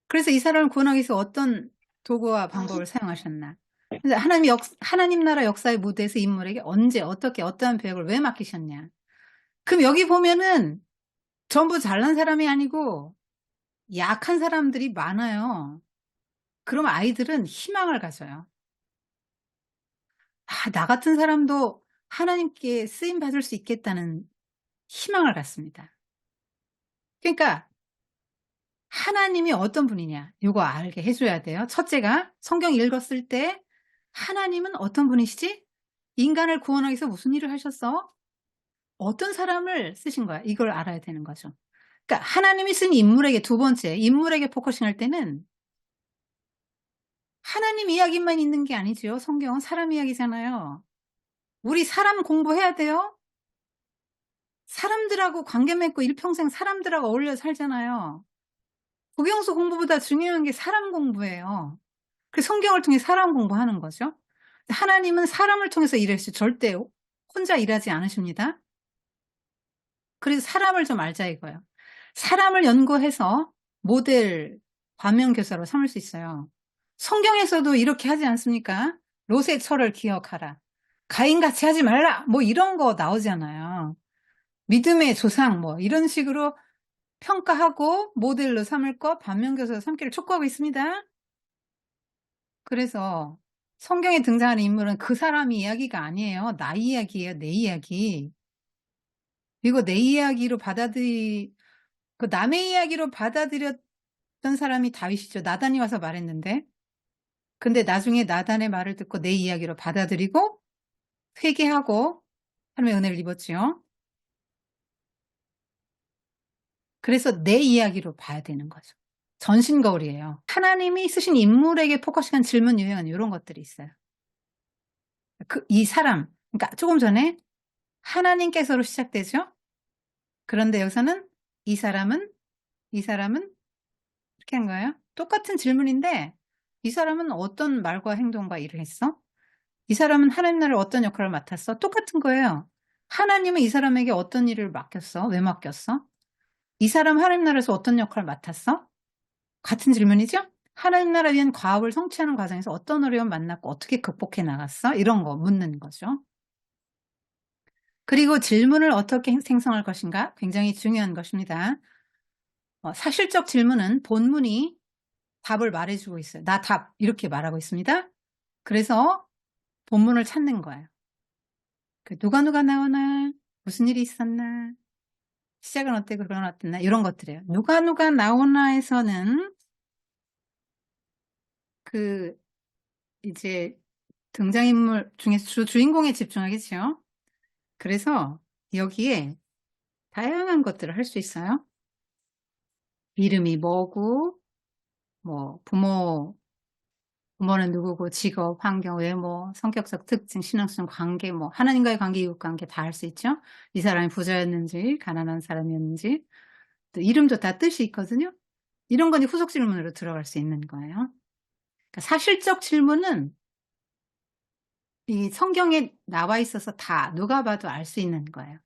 그래서 이 사람을 구원하기 위해서 어떤 도구와 방법을 사용하셨나? 그래서 하나님 나라 역사의 무대에서 인물에게 언제, 어떻게, 어떠한 배역을 왜 맡기셨냐? 그럼 여기 보면은 전부 잘난 사람이 아니고 약한 사람들이 많아요. 그럼 아이들은 희망을 가져요. 나 같은 사람도 하나님께 쓰임 받을 수 있겠다는 희망을 갖습니다. 그러니까 하나님이 어떤 분이냐 이거 알게 해줘야 돼요. 첫째가 성경 읽었을 때 하나님은 어떤 분이시지? 인간을 구원하기 위해서 무슨 일을 하셨어? 어떤 사람을 쓰신 거야? 이걸 알아야 되는 거죠. 그러니까 하나님이 쓴 인물에게 두 번째 인물에게 포커싱할 때는 하나님 이야기만 있는 게 아니죠. 성경은 사람 이야기잖아요. 우리 사람 공부해야 돼요. 사람들하고 관계 맺고 일평생 사람들하고 어울려 살잖아요. 국영수 공부보다 중요한 게 사람 공부예요. 그 성경을 통해 사람 공부하는 거죠. 하나님은 사람을 통해서 일하시죠. 절대 혼자 일하지 않으십니다. 그래서 사람을 좀 알자 이거예요. 사람을 연구해서 모델 반면교사로 삼을 수 있어요. 성경에서도 이렇게 하지 않습니까? 롯의 철을 기억하라. 가인같이 하지 말라. 뭐 이런 거 나오잖아요. 믿음의 조상 뭐 이런 식으로 평가하고 모델로 삼을 것 반면교사로 삼기를 촉구하고 있습니다. 그래서 성경에 등장하는 인물은 그 사람이 이야기가 아니에요. 나 이야기예요. 내 이야기. 이거 내 이야기로 그 남의 이야기로 받아들였던 사람이 다윗이죠. 나단이 와서 말했는데. 근데 나중에 나단의 말을 듣고 내 이야기로 받아들이고 회개하고 하나님의 은혜를 입었지요. 그래서 내 이야기로 봐야 되는 거죠. 전신거울이에요. 하나님이 쓰신 인물에게 포커싱한 질문 유형은 이런 것들이 있어요. 이 사람, 그러니까 조금 전에 하나님께서로 시작되죠. 그런데 여기서는 이 사람은 이렇게 한 거예요. 똑같은 질문인데 이 사람은 어떤 말과 행동과 일을 했어? 이 사람은 하나님 나라에 어떤 역할을 맡았어? 똑같은 거예요. 하나님은 이 사람에게 어떤 일을 맡겼어? 왜 맡겼어? 이 사람 하나님 나라에서 어떤 역할을 맡았어? 같은 질문이죠? 하나님 나라 위한 과업을 성취하는 과정에서 어떤 어려움 만났고 어떻게 극복해 나갔어? 이런 거 묻는 거죠. 그리고 질문을 어떻게 생성할 것인가? 굉장히 중요한 것입니다. 사실적 질문은 본문이 답을 말해주고 있어요. 나 답 이렇게 말하고 있습니다. 그래서 본문을 찾는 거예요. 누가 나오나? 무슨 일이 있었나? 시작은 어때고 그런 어땠나? 이런 것들이에요. 누가 나오나에서는 이제 등장인물 중에서 주인공에 집중하겠죠. 그래서 여기에 다양한 것들을 할 수 있어요. 이름이 뭐고, 뭐 부모는 누구고, 직업, 환경, 외모, 성격적 특징, 신앙성, 관계, 뭐 하나님과의 관계, 이웃 관계 다 할 수 있죠. 이 사람이 부자였는지, 가난한 사람이었는지, 또 이름도 다 뜻이 있거든요. 이런 건 후속 질문으로 들어갈 수 있는 거예요. 그러니까 사실적 질문은 이 성경에 나와 있어서 다 누가 봐도 알 수 있는 거예요.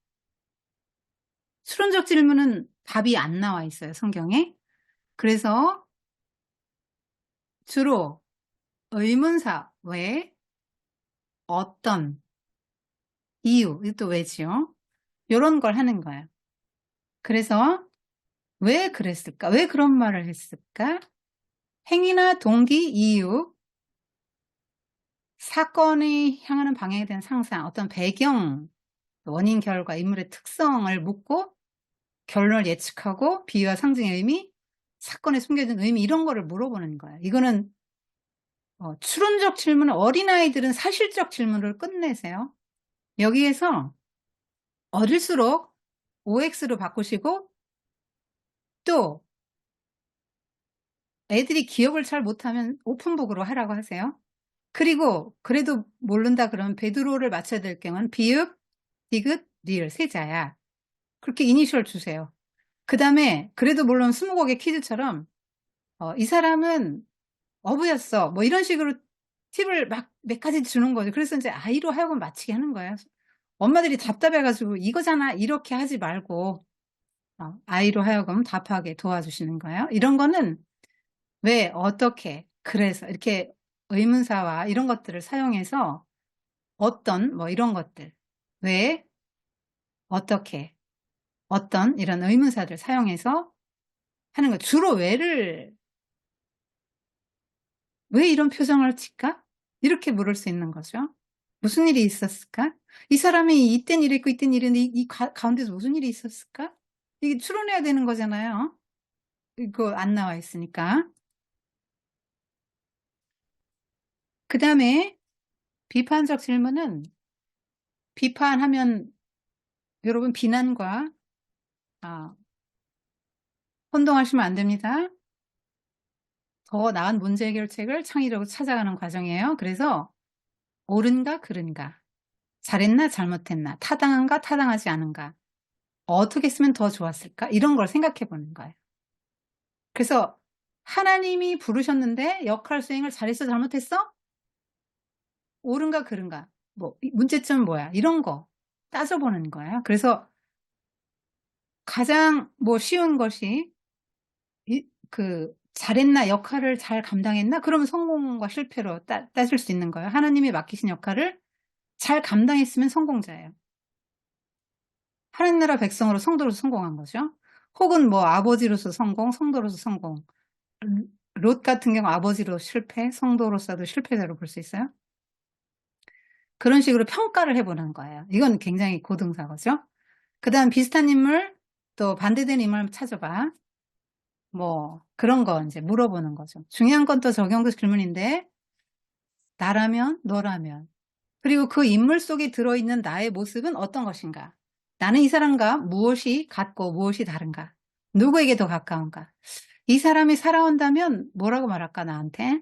추론적 질문은 답이 안 나와 있어요, 성경에. 그래서 주로 의문사, 왜, 어떤, 이유, 이것도 왜지요? 이런 걸 하는 거예요. 그래서 왜 그랬을까? 왜 그런 말을 했을까? 행위나 동기, 이유, 사건이 향하는 방향에 대한 상상, 어떤 배경, 원인, 결과, 인물의 특성을 묻고 결론을 예측하고 비유와 상징의 의미, 사건에 숨겨진 의미 이런 거를 물어보는 거예요. 이거는 추론적 질문은 어린아이들은 사실적 질문을 끝내세요. 여기에서 어릴수록 OX로 바꾸시고 또 애들이 기억을 잘 못하면 오픈북으로 하라고 하세요. 그리고 그래도 모른다 그러면 베드로를 맞춰야 될 경우는 비읍, 디귿, 리을 세자야. 그렇게 이니셜 주세요. 그 다음에 그래도 물론 스무고개 퀴즈처럼 이 사람은 어부였어. 뭐 이런 식으로 팁을 막 몇 가지 주는 거죠. 그래서 이제 아이로 하여금 맞히게 하는 거예요. 엄마들이 답답해가지고 이거잖아 이렇게 하지 말고 아이로 하여금 답하게 도와주시는 거예요. 이런 거는 왜, 어떻게, 그래서 이렇게 의문사와 이런 것들을 사용해서 어떤 뭐 이런 것들 왜, 어떻게, 어떤 이런 의문사들 사용해서 하는 거. 주로 왜 이런 표정을 칠까? 이렇게 물을 수 있는 거죠. 무슨 일이 있었을까? 이 사람이 이땐 이랬고 이땐 이랬는데 이 가운데서 무슨 일이 있었을까? 이게 추론해야 되는 거잖아요. 이거 안 나와 있으니까. 그 다음에 비판적 질문은 비판하면 여러분 비난과 혼동하시면 안 됩니다. 더 나은 문제 해결책을 창의적으로 찾아가는 과정이에요. 그래서 옳은가 그른가, 잘했나 잘못했나, 타당한가 타당하지 않은가, 어떻게 했으면 더 좋았을까 이런 걸 생각해 보는 거예요. 그래서 하나님이 부르셨는데 역할 수행을 잘했어 잘못했어? 옳은가 그른가, 뭐 문제점은 뭐야 이런 거 따져보는 거예요. 그래서 가장 쉬운 것이 잘했나, 역할을 잘 감당했나? 그러면 성공과 실패로 따질 수 있는 거예요. 하나님이 맡기신 역할을 잘 감당했으면 성공자예요. 하나님 나라 백성으로 성도로서 성공한 거죠. 혹은 아버지로서 성공, 성도로서 성공. 롯 같은 경우 아버지로 실패, 성도로서도 실패자로 볼 수 있어요. 그런 식으로 평가를 해보는 거예요. 이건 굉장히 고등사고죠. 그다음 비슷한 인물, 또 반대되는 인물 한번 찾아봐. 뭐 그런 거 이제 물어보는 거죠. 중요한 건 또 적용적 질문인데 나라면, 너라면. 그리고 그 인물 속에 들어있는 나의 모습은 어떤 것인가? 나는 이 사람과 무엇이 같고 무엇이 다른가? 누구에게 더 가까운가? 이 사람이 살아온다면 뭐라고 말할까, 나한테?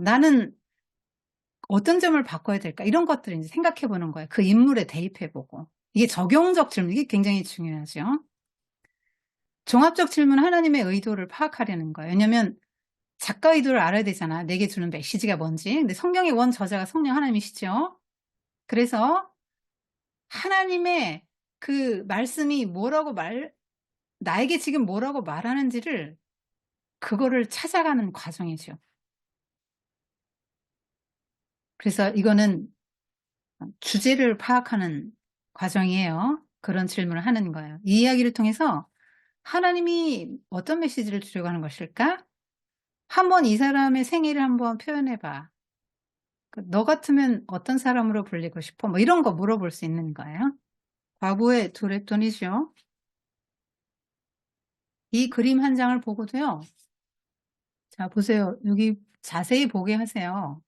나는 어떤 점을 바꿔야 될까? 이런 것들을 이제 생각해 보는 거예요. 그 인물에 대입해 보고. 이게 적용적 질문, 이게 굉장히 중요하죠. 종합적 질문은 하나님의 의도를 파악하려는 거예요. 왜냐면 작가 의도를 알아야 되잖아. 내게 주는 메시지가 뭔지. 근데 성경의 원 저자가 성령 하나님이시죠. 그래서 하나님의 그 말씀이 나에게 지금 뭐라고 말하는지를 그거를 찾아가는 과정이죠. 그래서 이거는 주제를 파악하는 과정이에요. 그런 질문을 하는 거예요. 이 이야기를 통해서 하나님이 어떤 메시지를 주려고 하는 것일까? 한번 이 사람의 생애를 한번 표현해 봐. 너 같으면 어떤 사람으로 불리고 싶어? 뭐 이런 거 물어볼 수 있는 거예요. 과부의 두 랩돈이죠. 이 그림 한 장을 보고도요. 자, 보세요. 여기 자세히 보게 하세요.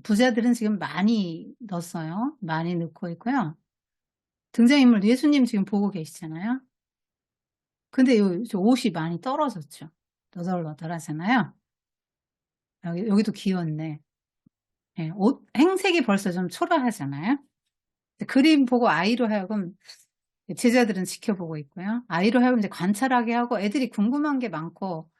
부자들은 지금 많이 넣었어요. 많이 넣고 있고요. 등장인물 예수님 지금 보고 계시잖아요. 근데 저 옷이 많이 떨어졌죠. 너덜너덜하잖아요. 여기도 귀엽네. 예, 옷 행색이 벌써 좀 초라하잖아요. 그림 보고 아이로 하여금 제자들은 지켜보고 있고요. 아이로 하여금 이제 관찰하게 하고 애들이 궁금한 게 많고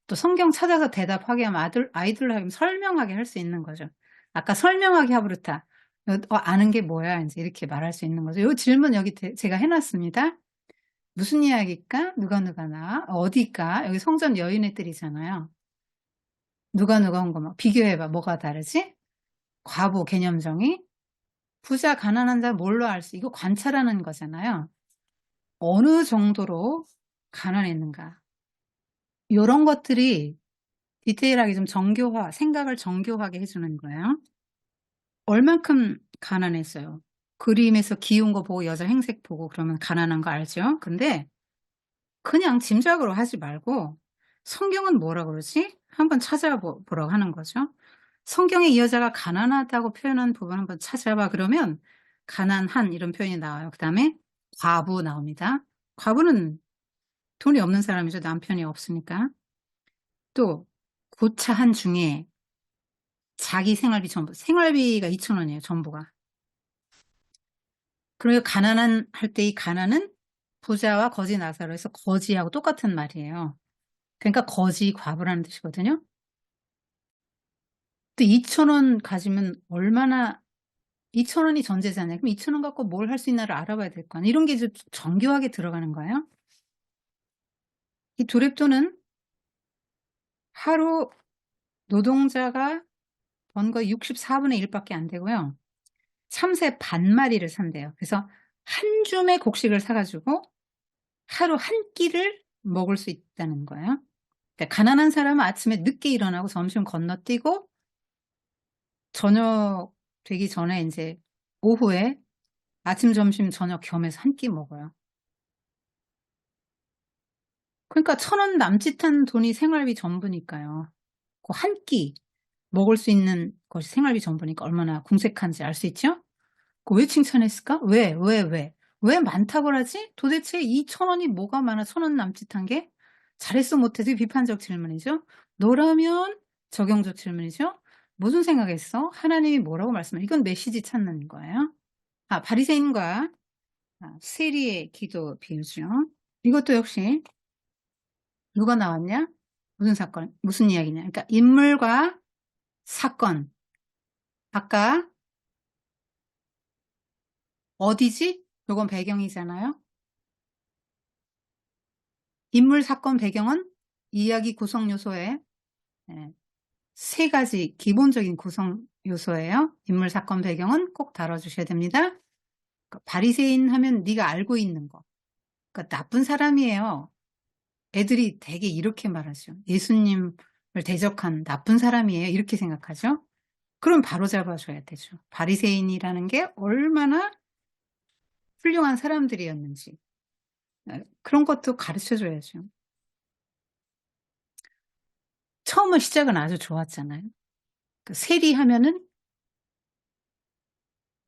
또 성경 찾아서 대답하게 하면 아이들로 하여금 설명하게 할 수 있는 거죠. 아까 설명하기 하부르타. 아는 게 뭐야? 이제 이렇게 말할 수 있는 거죠. 이 질문 여기 제가 해놨습니다. 무슨 이야기일까? 누가 나? 어디일까? 여기 성전 여인의뜰이잖아요. 누가 온 거 막 비교해봐. 뭐가 다르지? 과부 개념정의. 부자 가난한 자 뭘로 알수? 이거 관찰하는 거잖아요. 어느 정도로 가난했는가. 이런 것들이 디테일하게 좀 생각을 정교하게 해주는 거예요. 얼만큼 가난했어요. 그림에서 귀여운 거 보고 여자 행색 보고 그러면 가난한 거 알죠? 근데 그냥 짐작으로 하지 말고 성경은 뭐라 그러지? 한번 찾아보라고 하는 거죠. 성경에 이 여자가 가난하다고 표현한 부분 한번 찾아봐. 그러면 가난한 이런 표현이 나와요. 그 다음에 과부 나옵니다. 과부는 돈이 없는 사람이죠. 남편이 없으니까. 또 고차한 중에 자기 생활비 전부, 생활비가 2,000원이에요. 전부가. 그리고 가난한 할 때 이 가난은 부자와 거지 나사로에서 거지하고 똑같은 말이에요. 그러니까 거지 과부라는 뜻이거든요. 또 2,000원 가지면 얼마나 2,000원이 전재산이에요. 그럼 2,000원 갖고 뭘 할 수 있나를 알아봐야 될 거 아니에요. 이런 게 좀 정교하게 들어가는 거예요. 이 도랩돈은 하루 노동자가 번 거의 64분의 1밖에 안 되고요. 참새 반마리를 산대요. 그래서 한 줌의 곡식을 사가지고 하루 한 끼를 먹을 수 있다는 거예요. 그러니까 가난한 사람은 아침에 늦게 일어나고 점심 건너뛰고 저녁 되기 전에 이제 오후에 아침, 점심, 저녁 겸해서 한 끼 먹어요. 그러니까 1,000원 남짓한 돈이 생활비 전부니까요. 그 한 끼 먹을 수 있는 것이 생활비 전부니까 얼마나 궁색한지 알 수 있죠? 왜 칭찬했을까? 왜 많다고 하지? 도대체 이 1,000원이 뭐가 많아? 1,000원 남짓한 게? 잘했어 못해도 비판적 질문이죠. 너라면 적용적 질문이죠. 무슨 생각했어? 하나님이 뭐라고 말씀해? 이건 메시지 찾는 거예요. 바리새인과 세리의 기도 비유죠. 이것도 역시 누가 나왔냐? 무슨 사건? 무슨 이야기냐? 그러니까 인물과 사건. 아까 어디지? 요건 배경이잖아요. 인물, 사건, 배경은 이야기 구성 요소의 세 가지 기본적인 구성 요소예요. 인물, 사건, 배경은 꼭 다뤄주셔야 됩니다. 바리새인 하면 네가 알고 있는 거. 그러니까 나쁜 사람이에요. 애들이 되게 이렇게 말하죠. 예수님을 대적한 나쁜 사람이에요. 이렇게 생각하죠. 그럼 바로 잡아줘야 되죠. 바리새인이라는 게 얼마나 훌륭한 사람들이었는지 그런 것도 가르쳐 줘야죠. 처음은 시작은 아주 좋았잖아요. 그 세리하면은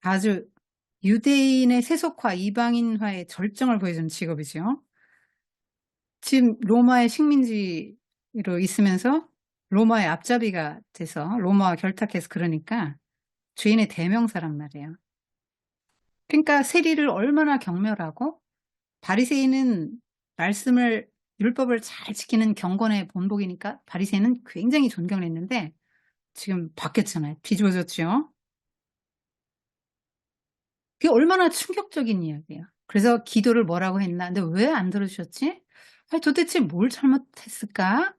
아주 유대인의 세속화, 이방인화의 절정을 보여주는 직업이죠. 지금 로마의 식민지로 있으면서 로마의 앞잡이가 돼서 로마와 결탁해서 그러니까 죄인의 대명사란 말이에요. 그러니까 세리를 얼마나 경멸하고 바리새인은 말씀을 율법을 잘 지키는 경건의 본보기니까 바리새인은 굉장히 존경을 했는데 지금 바뀌었잖아요. 뒤집어졌죠. 그게 얼마나 충격적인 이야기예요. 그래서 기도를 뭐라고 했나? 근데 왜 안 들어주셨지? 아니, 도대체 뭘 잘못했을까?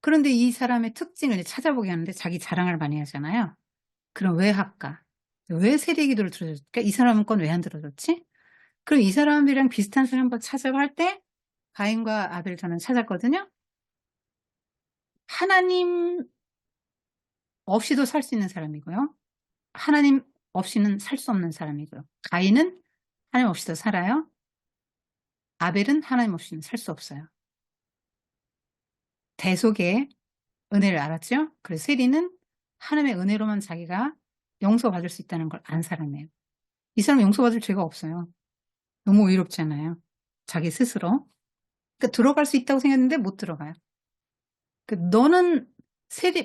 그런데 이 사람의 특징을 찾아보게 하는데 자기 자랑을 많이 하잖아요. 그럼 왜 할까? 왜 세례 기도를 들어줬을까? 이 사람은 건 왜 안 들어줬지? 그럼 이 사람들이랑 비슷한 사람 한번 찾아볼 때 가인과 아벨 저는 찾았거든요. 하나님 없이도 살 수 있는 사람이고요. 하나님 없이는 살 수 없는 사람이고요. 가인은 하나님 없이도 살아요. 아벨은 하나님 없이는 살 수 없어요. 대속의 은혜를 알았죠? 그래서 세리는 하나님의 은혜로만 자기가 용서받을 수 있다는 걸 안 사람이에요. 이 사람 용서받을 죄가 없어요. 너무 의롭잖아요. 자기 스스로. 그러니까 들어갈 수 있다고 생각했는데 못 들어가요. 너는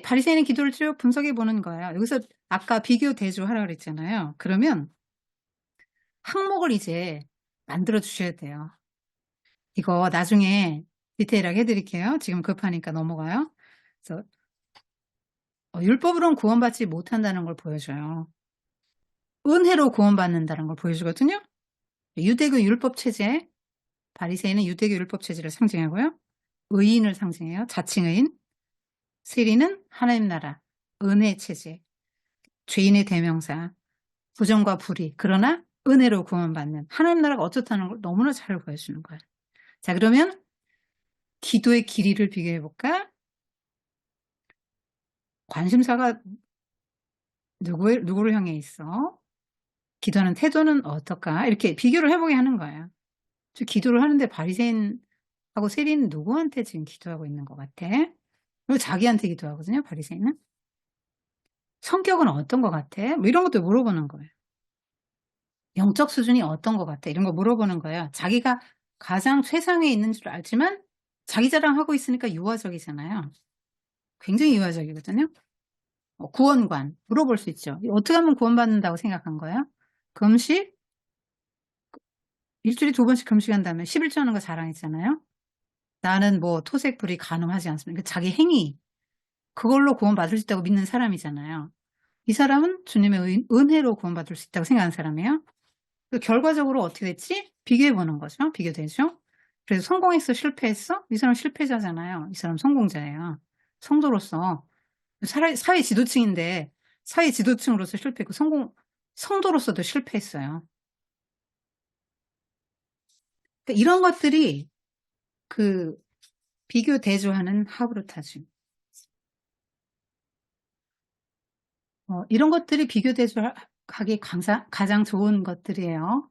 바리새인의 기도를 쭉 분석해 보는 거예요. 여기서 아까 비교 대조하라고 그랬잖아요. 그러면 항목을 이제 만들어 주셔야 돼요. 이거 나중에 디테일하게 해드릴게요. 지금 급하니까 넘어가요. 그래서 율법으로는 구원받지 못한다는 걸 보여줘요. 은혜로 구원받는다는 걸 보여주거든요. 유대교 율법 체제, 바리새인은 유대교 율법 체제를 상징하고요. 의인을 상징해요. 자칭 의인. 세리는 하나님 나라, 은혜 체제, 죄인의 대명사, 부정과 불의, 그러나 은혜로 구원받는 하나님 나라가 어떻다는 걸 너무나 잘 보여주는 거예요. 자, 그러면 기도의 길이를 비교해 볼까? 관심사가 누구를 향해 있어? 기도하는 태도는 어떨까? 이렇게 비교를 해보게 하는 거예요. 저 기도를 하는데 바리새인하고 세리는 누구한테 지금 기도하고 있는 것 같아? 그리고 자기한테 기도하거든요, 바리새인은. 성격은 어떤 것 같아? 뭐 이런 것도 물어보는 거예요. 영적 수준이 어떤 것 같아? 이런 거 물어보는 거예요. 자기가 가장 최상에 있는 줄 알지만 자기 자랑하고 있으니까 유아적이잖아요. 굉장히 유아적이거든요. 구원관 물어볼 수 있죠. 어떻게 하면 구원받는다고 생각한 거예요? 금식? 일주일에 2번씩 금식한다면 11조 하는 거 자랑했잖아요. 나는 뭐 토색불이 가능하지 않습니까? 자기 행위 그걸로 구원받을 수 있다고 믿는 사람이잖아요. 이 사람은 주님의 은혜로 구원받을 수 있다고 생각하는 사람이에요. 결과적으로 어떻게 됐지? 비교해보는 거죠. 비교되죠. 그래서 성공했어? 실패했어? 이 사람 실패자잖아요. 이 사람 성공자예요. 성도로서 사회 지도층인데 사회 지도층으로서 실패했고 성도로서도 실패했어요. 그러니까 이런 것들이 그 비교 대조하는 하브루타즘. 이런 것들이 비교 대조하기 가장 좋은 것들이에요.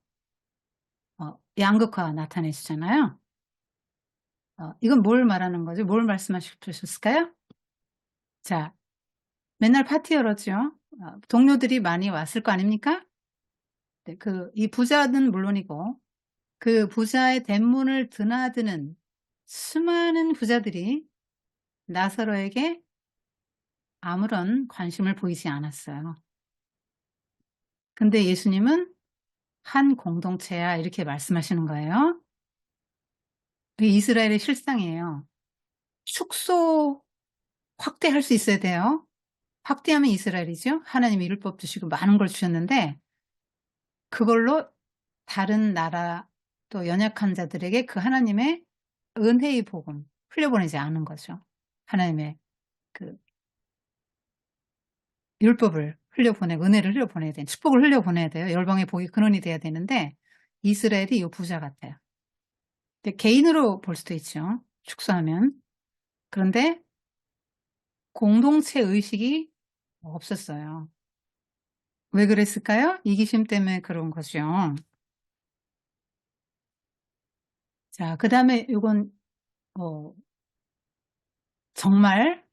양극화 나타내시잖아요. 이건 뭘 말하는 거죠? 뭘 말씀하셨을까요? 자, 맨날 파티 열었죠. 동료들이 많이 왔을 거 아닙니까? 네, 이 부자는 물론이고 그 부자의 대문을 드나드는 수많은 부자들이 나사로에게 아무런 관심을 보이지 않았어요. 근데 예수님은 한 공동체야 이렇게 말씀하시는 거예요. 이게 이스라엘의 실상이에요. 축소 확대할 수 있어야 돼요. 확대하면 이스라엘이죠. 하나님이 율법 주시고 많은 걸 주셨는데 그걸로 다른 나라 또 연약한 자들에게 그 하나님의 은혜의 복음 흘려보내지 않은 거죠. 하나님의 그 율법을 흘려보내고 은혜를 흘려보내야 돼요. 축복을 흘려보내야 돼요. 열방의 복이 근원이 돼야 되는데 이스라엘이 이 부자 같아요. 근데 개인으로 볼 수도 있죠. 축소하면. 그런데 공동체 의식이 없었어요. 왜 그랬을까요? 이기심 때문에 그런 거죠. 자, 그 다음에 이건 정말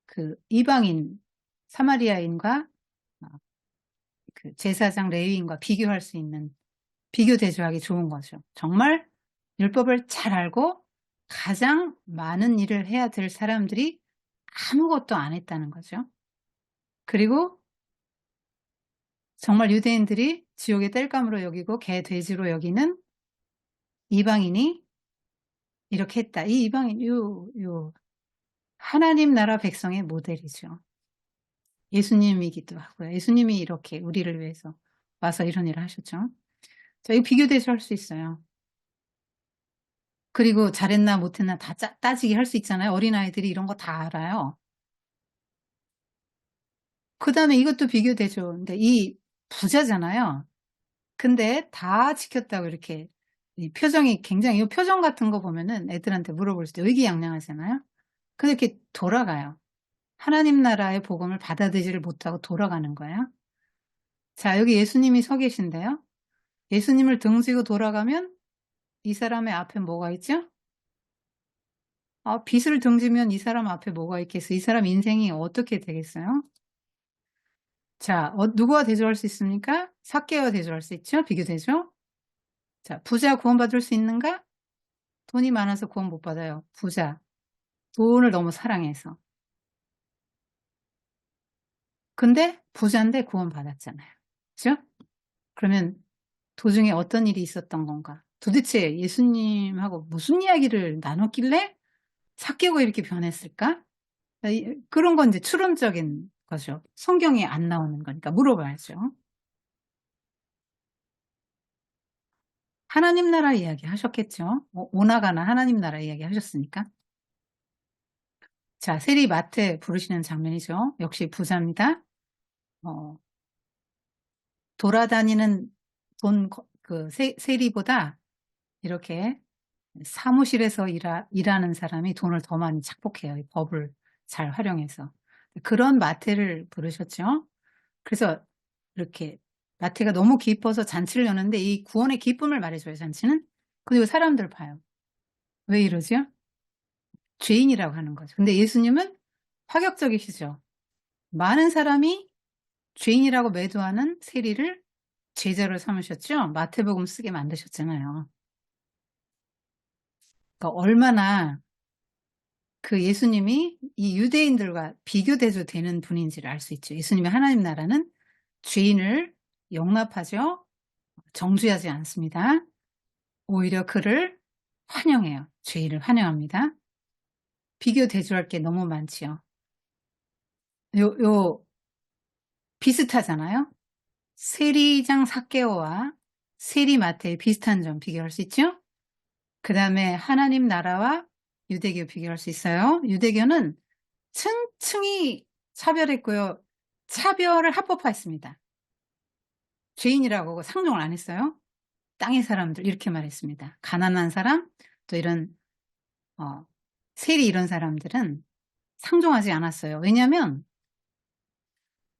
그 이방인 사마리아인과 그 제사장 레위인과 비교할 수 있는 비교 대조하기 좋은 거죠. 정말 율법을 잘 알고 가장 많은 일을 해야 될 사람들이 아무것도 안 했다는 거죠. 그리고 정말 유대인들이 지옥의 땔감으로 여기고 개 돼지로 여기는 이방인이 이렇게 했다. 이 이방인 요 하나님 나라 백성의 모델이죠. 예수님이기도 하고요. 예수님이 이렇게 우리를 위해서 와서 이런 일을 하셨죠. 자, 이 비교 대조할 수 있어요. 그리고 잘했나 못했나 다 따지게 할 수 있잖아요. 어린아이들이 이런 거 다 알아요. 그 다음에 이것도 비교되죠. 근데 이 부자잖아요. 근데 다 지켰다고 이렇게 이 표정이 굉장히 이 표정 같은 거 보면은 애들한테 물어볼 때 의기양양하잖아요. 근데 이렇게 돌아가요. 하나님 나라의 복음을 받아들이지를 못하고 돌아가는 거예요. 자, 여기 예수님이 서 계신데요. 예수님을 등지고 돌아가면 이 사람의 앞에 뭐가 있죠? 빛을 등지면 이 사람 앞에 뭐가 있겠어요? 이 사람 인생이 어떻게 되겠어요? 자, 누구와 대조할 수 있습니까? 삭개와 대조할 수 있죠? 비교되죠? 자, 부자 구원받을 수 있는가? 돈이 많아서 구원 못 받아요. 부자. 돈을 너무 사랑해서. 근데 부자인데 구원 받았잖아요. 그죠? 그러면 도중에 어떤 일이 있었던 건가? 도대체 예수님하고 무슨 이야기를 나눴길래 삭개가 이렇게 변했을까? 그런 건 이제 추론적인 거죠. 성경에 안 나오는 거니까 물어봐야죠. 하나님 나라 이야기 하셨겠죠? 오나가나 하나님 나라 이야기 하셨으니까. 자, 세리 마태 부르시는 장면이죠. 역시 부자입니다. 돌아다니는 세리보다 이렇게 사무실에서 일하는 사람이 돈을 더 많이 착복해요. 이 법을 잘 활용해서. 그런 마태를 부르셨죠. 그래서 이렇게 마태가 너무 기뻐서 잔치를 여는데 이 구원의 기쁨을 말해줘요, 잔치는. 그리고 사람들 봐요. 왜 이러죠? 죄인이라고 하는 거죠. 근데 예수님은 파격적이시죠. 많은 사람이 죄인이라고 매도하는 세리를 제자로 삼으셨죠. 마태복음 쓰게 만드셨잖아요. 그러니까 얼마나 그 예수님이 이 유대인들과 비교돼도 되는 분인지를 알 수 있죠. 예수님의 하나님 나라는 죄인을 용납하죠. 정죄하지 않습니다. 오히려 그를 환영해요. 죄인을 환영합니다. 비교 대조할 게 너무 많지요. 요 비슷하잖아요. 세리장 삭개오와 세리 마태의 비슷한 점 비교할 수 있죠. 그 다음에 하나님 나라와 유대교 비교할 수 있어요. 유대교는 층층이 차별했고요. 차별을 합법화했습니다. 죄인이라고 상종을 안 했어요. 땅의 사람들 이렇게 말했습니다. 가난한 사람 또 이런 세리 이런 사람들은 상종하지 않았어요. 왜냐하면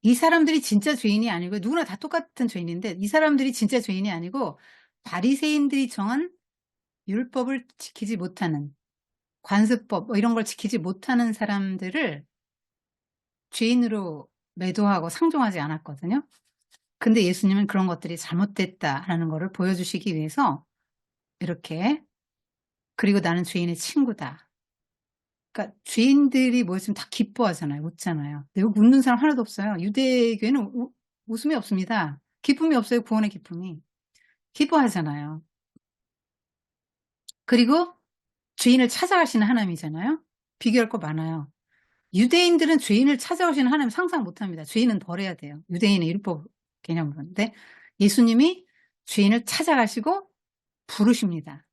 이 사람들이 진짜 죄인이 아니고 누구나 다 똑같은 죄인인데 이 사람들이 진짜 죄인이 아니고 바리새인들이 정한 율법을 지키지 못하는 관습법 이런 걸 지키지 못하는 사람들을 죄인으로 매도하고 상종하지 않았거든요. 근데 예수님은 그런 것들이 잘못됐다라는 것을 보여주시기 위해서 이렇게 그리고 나는 죄인의 친구다. 그러니까 죄인들이 모였으면 다 기뻐하잖아요. 웃잖아요. 근데 여기 웃는 사람 하나도 없어요. 유대교회는 웃음이 없습니다. 기쁨이 없어요. 구원의 기쁨이. 기뻐하잖아요. 그리고 죄인을 찾아가시는 하나님이잖아요. 비교할 거 많아요. 유대인들은 죄인을 찾아오시는 하나님 상상 못합니다. 죄인은 벌해야 돼요. 유대인의 율법 개념으로인데 예수님이 죄인을 찾아가시고 부르십니다.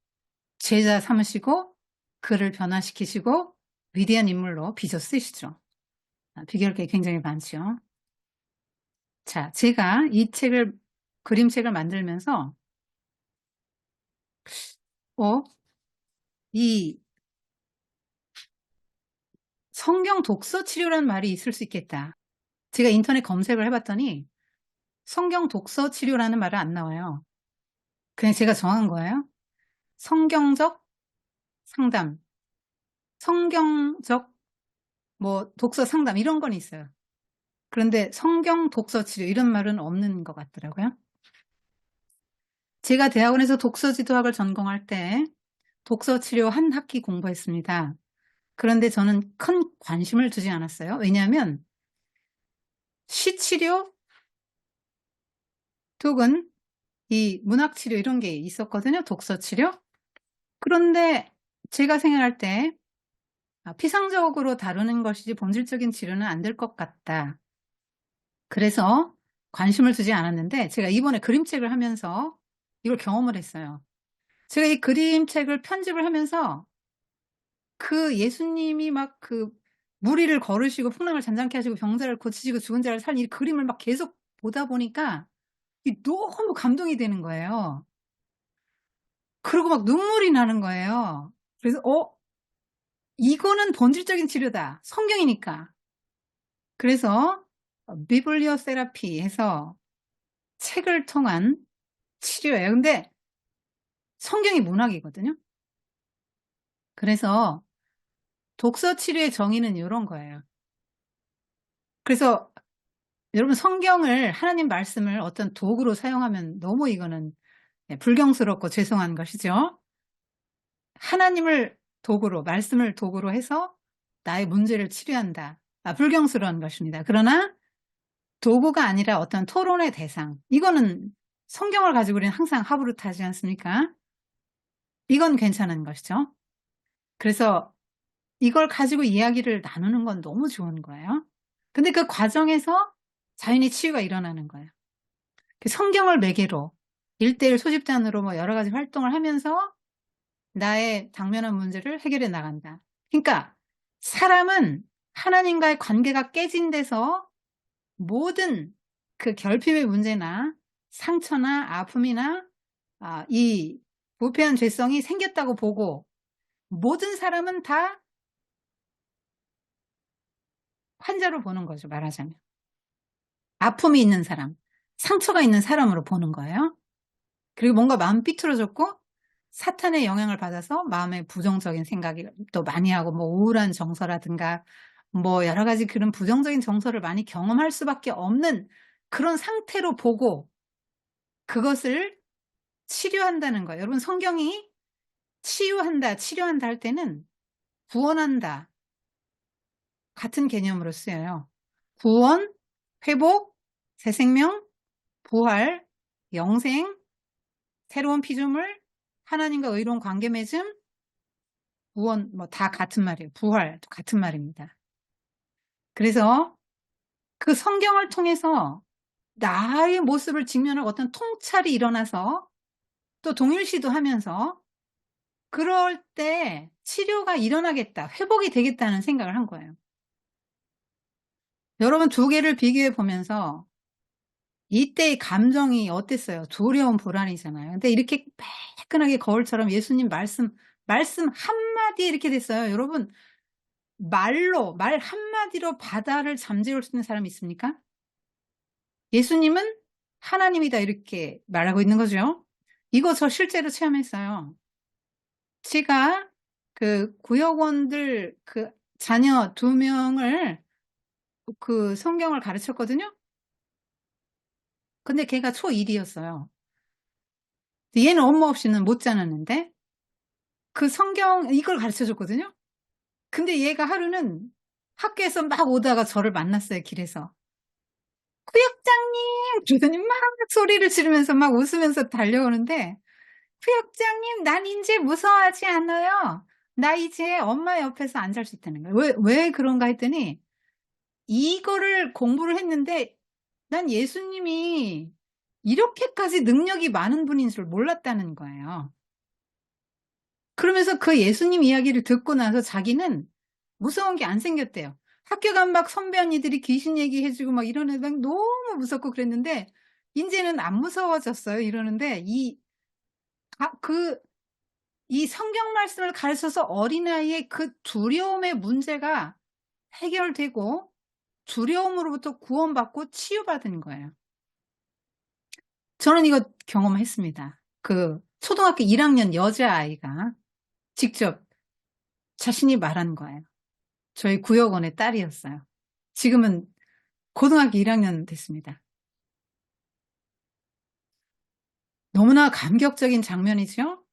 제자 삼으시고 그를 변화시키시고 위대한 인물로 빚어 쓰시죠. 비교할 게 굉장히 많죠. 자, 제가 이 그림책을 만들면서 이 성경 독서 치료라는 말이 있을 수 있겠다. 제가 인터넷 검색을 해봤더니 성경 독서 치료라는 말은 안 나와요. 그냥 제가 정한 거예요. 성경적 상담, 성경적 뭐 독서 상담 이런 건 있어요. 그런데 성경 독서 치료 이런 말은 없는 것 같더라고요. 제가 대학원에서 독서 지도학을 전공할 때 독서 치료 한 학기 공부했습니다. 그런데 저는 큰 관심을 두지 않았어요. 왜냐하면 시치료 혹은 이 문학치료 이런 게 있었거든요. 독서치료. 그런데 제가 생각할 때 피상적으로 다루는 것이지 본질적인 치료는 안 될 것 같다. 그래서 관심을 두지 않았는데 제가 이번에 그림책을 하면서 이걸 경험을 했어요. 제가 이 그림책을 편집을 하면서 그 예수님이 막 그 무리를 걸으시고 풍랑을 잔잔케 하시고 병자를 고치시고 죽은 자를 살린 이 그림을 막 계속 보다 보니까 너무 감동이 되는 거예요. 그리고 막 눈물이 나는 거예요. 그래서 이거는 본질적인 치료다. 성경이니까. 그래서 비블리오 세라피 해서 책을 통한 치료예요. 근데 성경이 문학이거든요. 그래서 독서 치료의 정의는 이런 거예요. 그래서 여러분 성경을 하나님 말씀을 어떤 도구로 사용하면 너무 이거는 불경스럽고 죄송한 것이죠. 하나님을 도구로 말씀을 도구로 해서 나의 문제를 치료한다. 불경스러운 것입니다. 그러나 도구가 아니라 어떤 토론의 대상. 이거는 성경을 가지고 우리는 항상 하부릇하지 않습니까? 이건 괜찮은 것이죠. 그래서 이걸 가지고 이야기를 나누는 건 너무 좋은 거예요. 근데 그 과정에서 자연히 치유가 일어나는 거예요. 성경을 매개로 1:1 소집단으로 뭐 여러 가지 활동을 하면서 나의 당면한 문제를 해결해 나간다. 그러니까 사람은 하나님과의 관계가 깨진 데서 모든 그 결핍의 문제나 상처나 아픔이나 이 부패한 죄성이 생겼다고 보고 모든 사람은 다 환자로 보는 거죠. 말하자면. 아픔이 있는 사람, 상처가 있는 사람으로 보는 거예요. 그리고 뭔가 마음 삐뚤어졌고 사탄의 영향을 받아서 마음에 부정적인 생각이 또 많이 하고 뭐 우울한 정서라든가 뭐 여러 가지 그런 부정적인 정서를 많이 경험할 수밖에 없는 그런 상태로 보고 그것을 치료한다는 거예요. 여러분 성경이 치유한다, 치료한다 할 때는 구원한다 같은 개념으로 쓰여요. 구원, 회복, 새 생명, 부활, 영생, 새로운 피조물, 하나님과 의로운 관계 맺음, 구원 뭐 다 같은 말이에요. 부활도 같은 말입니다. 그래서 그 성경을 통해서 나의 모습을 직면하고 어떤 통찰이 일어나서 또 동일시도 하면서 그럴 때 치료가 일어나겠다, 회복이 되겠다는 생각을 한 거예요. 여러분 두 개를 비교해 보면서 이때의 감정이 어땠어요? 두려움, 불안이잖아요. 근데 이렇게 매끈하게 거울처럼 예수님 말씀 한마디에 이렇게 됐어요. 여러분 말 한마디로 바다를 잠재울 수 있는 사람이 있습니까? 예수님은 하나님이다 이렇게 말하고 있는 거죠. 이거 저 실제로 체험했어요. 제가 그 구역원들 그 자녀 2명을 그 성경을 가르쳤거든요. 근데 걔가 초1 이었어요. 얘는 엄마 없이는 못 자랐는데 그 성경 이걸 가르쳐 줬거든요. 근데 얘가 하루는 학교에서 막 오다가 저를 만났어요, 길에서. "구역장님!" 그러더니 막 소리를 지르면서 막 웃으면서 달려오는데 "구역장님 난 인제 무서워하지 않아요. 나 이제 엄마 옆에서 안 잘 수 있다는 거예요." 왜 그런가 했더니 이거를 공부를 했는데 난 예수님이 이렇게까지 능력이 많은 분인 줄 몰랐다는 거예요. 그러면서 그 예수님 이야기를 듣고 나서 자기는 무서운 게 안 생겼대요. 학교 가면 막 선배 언니들이 귀신 얘기해 주고 막 이러는데 막 너무 무섭고 그랬는데 인제는 안 무서워졌어요 이러는데 이 성경 말씀을 가르쳐서 어린아이의 그 두려움의 문제가 해결되고 두려움으로부터 구원받고 치유받은 거예요. 저는 이거 경험했습니다. 초등학교 1학년 여자아이가 직접 자신이 말한 거예요. 저희 구역원의 딸이었어요. 지금은 고등학교 1학년 됐습니다. 너무나 감격적인 장면이죠?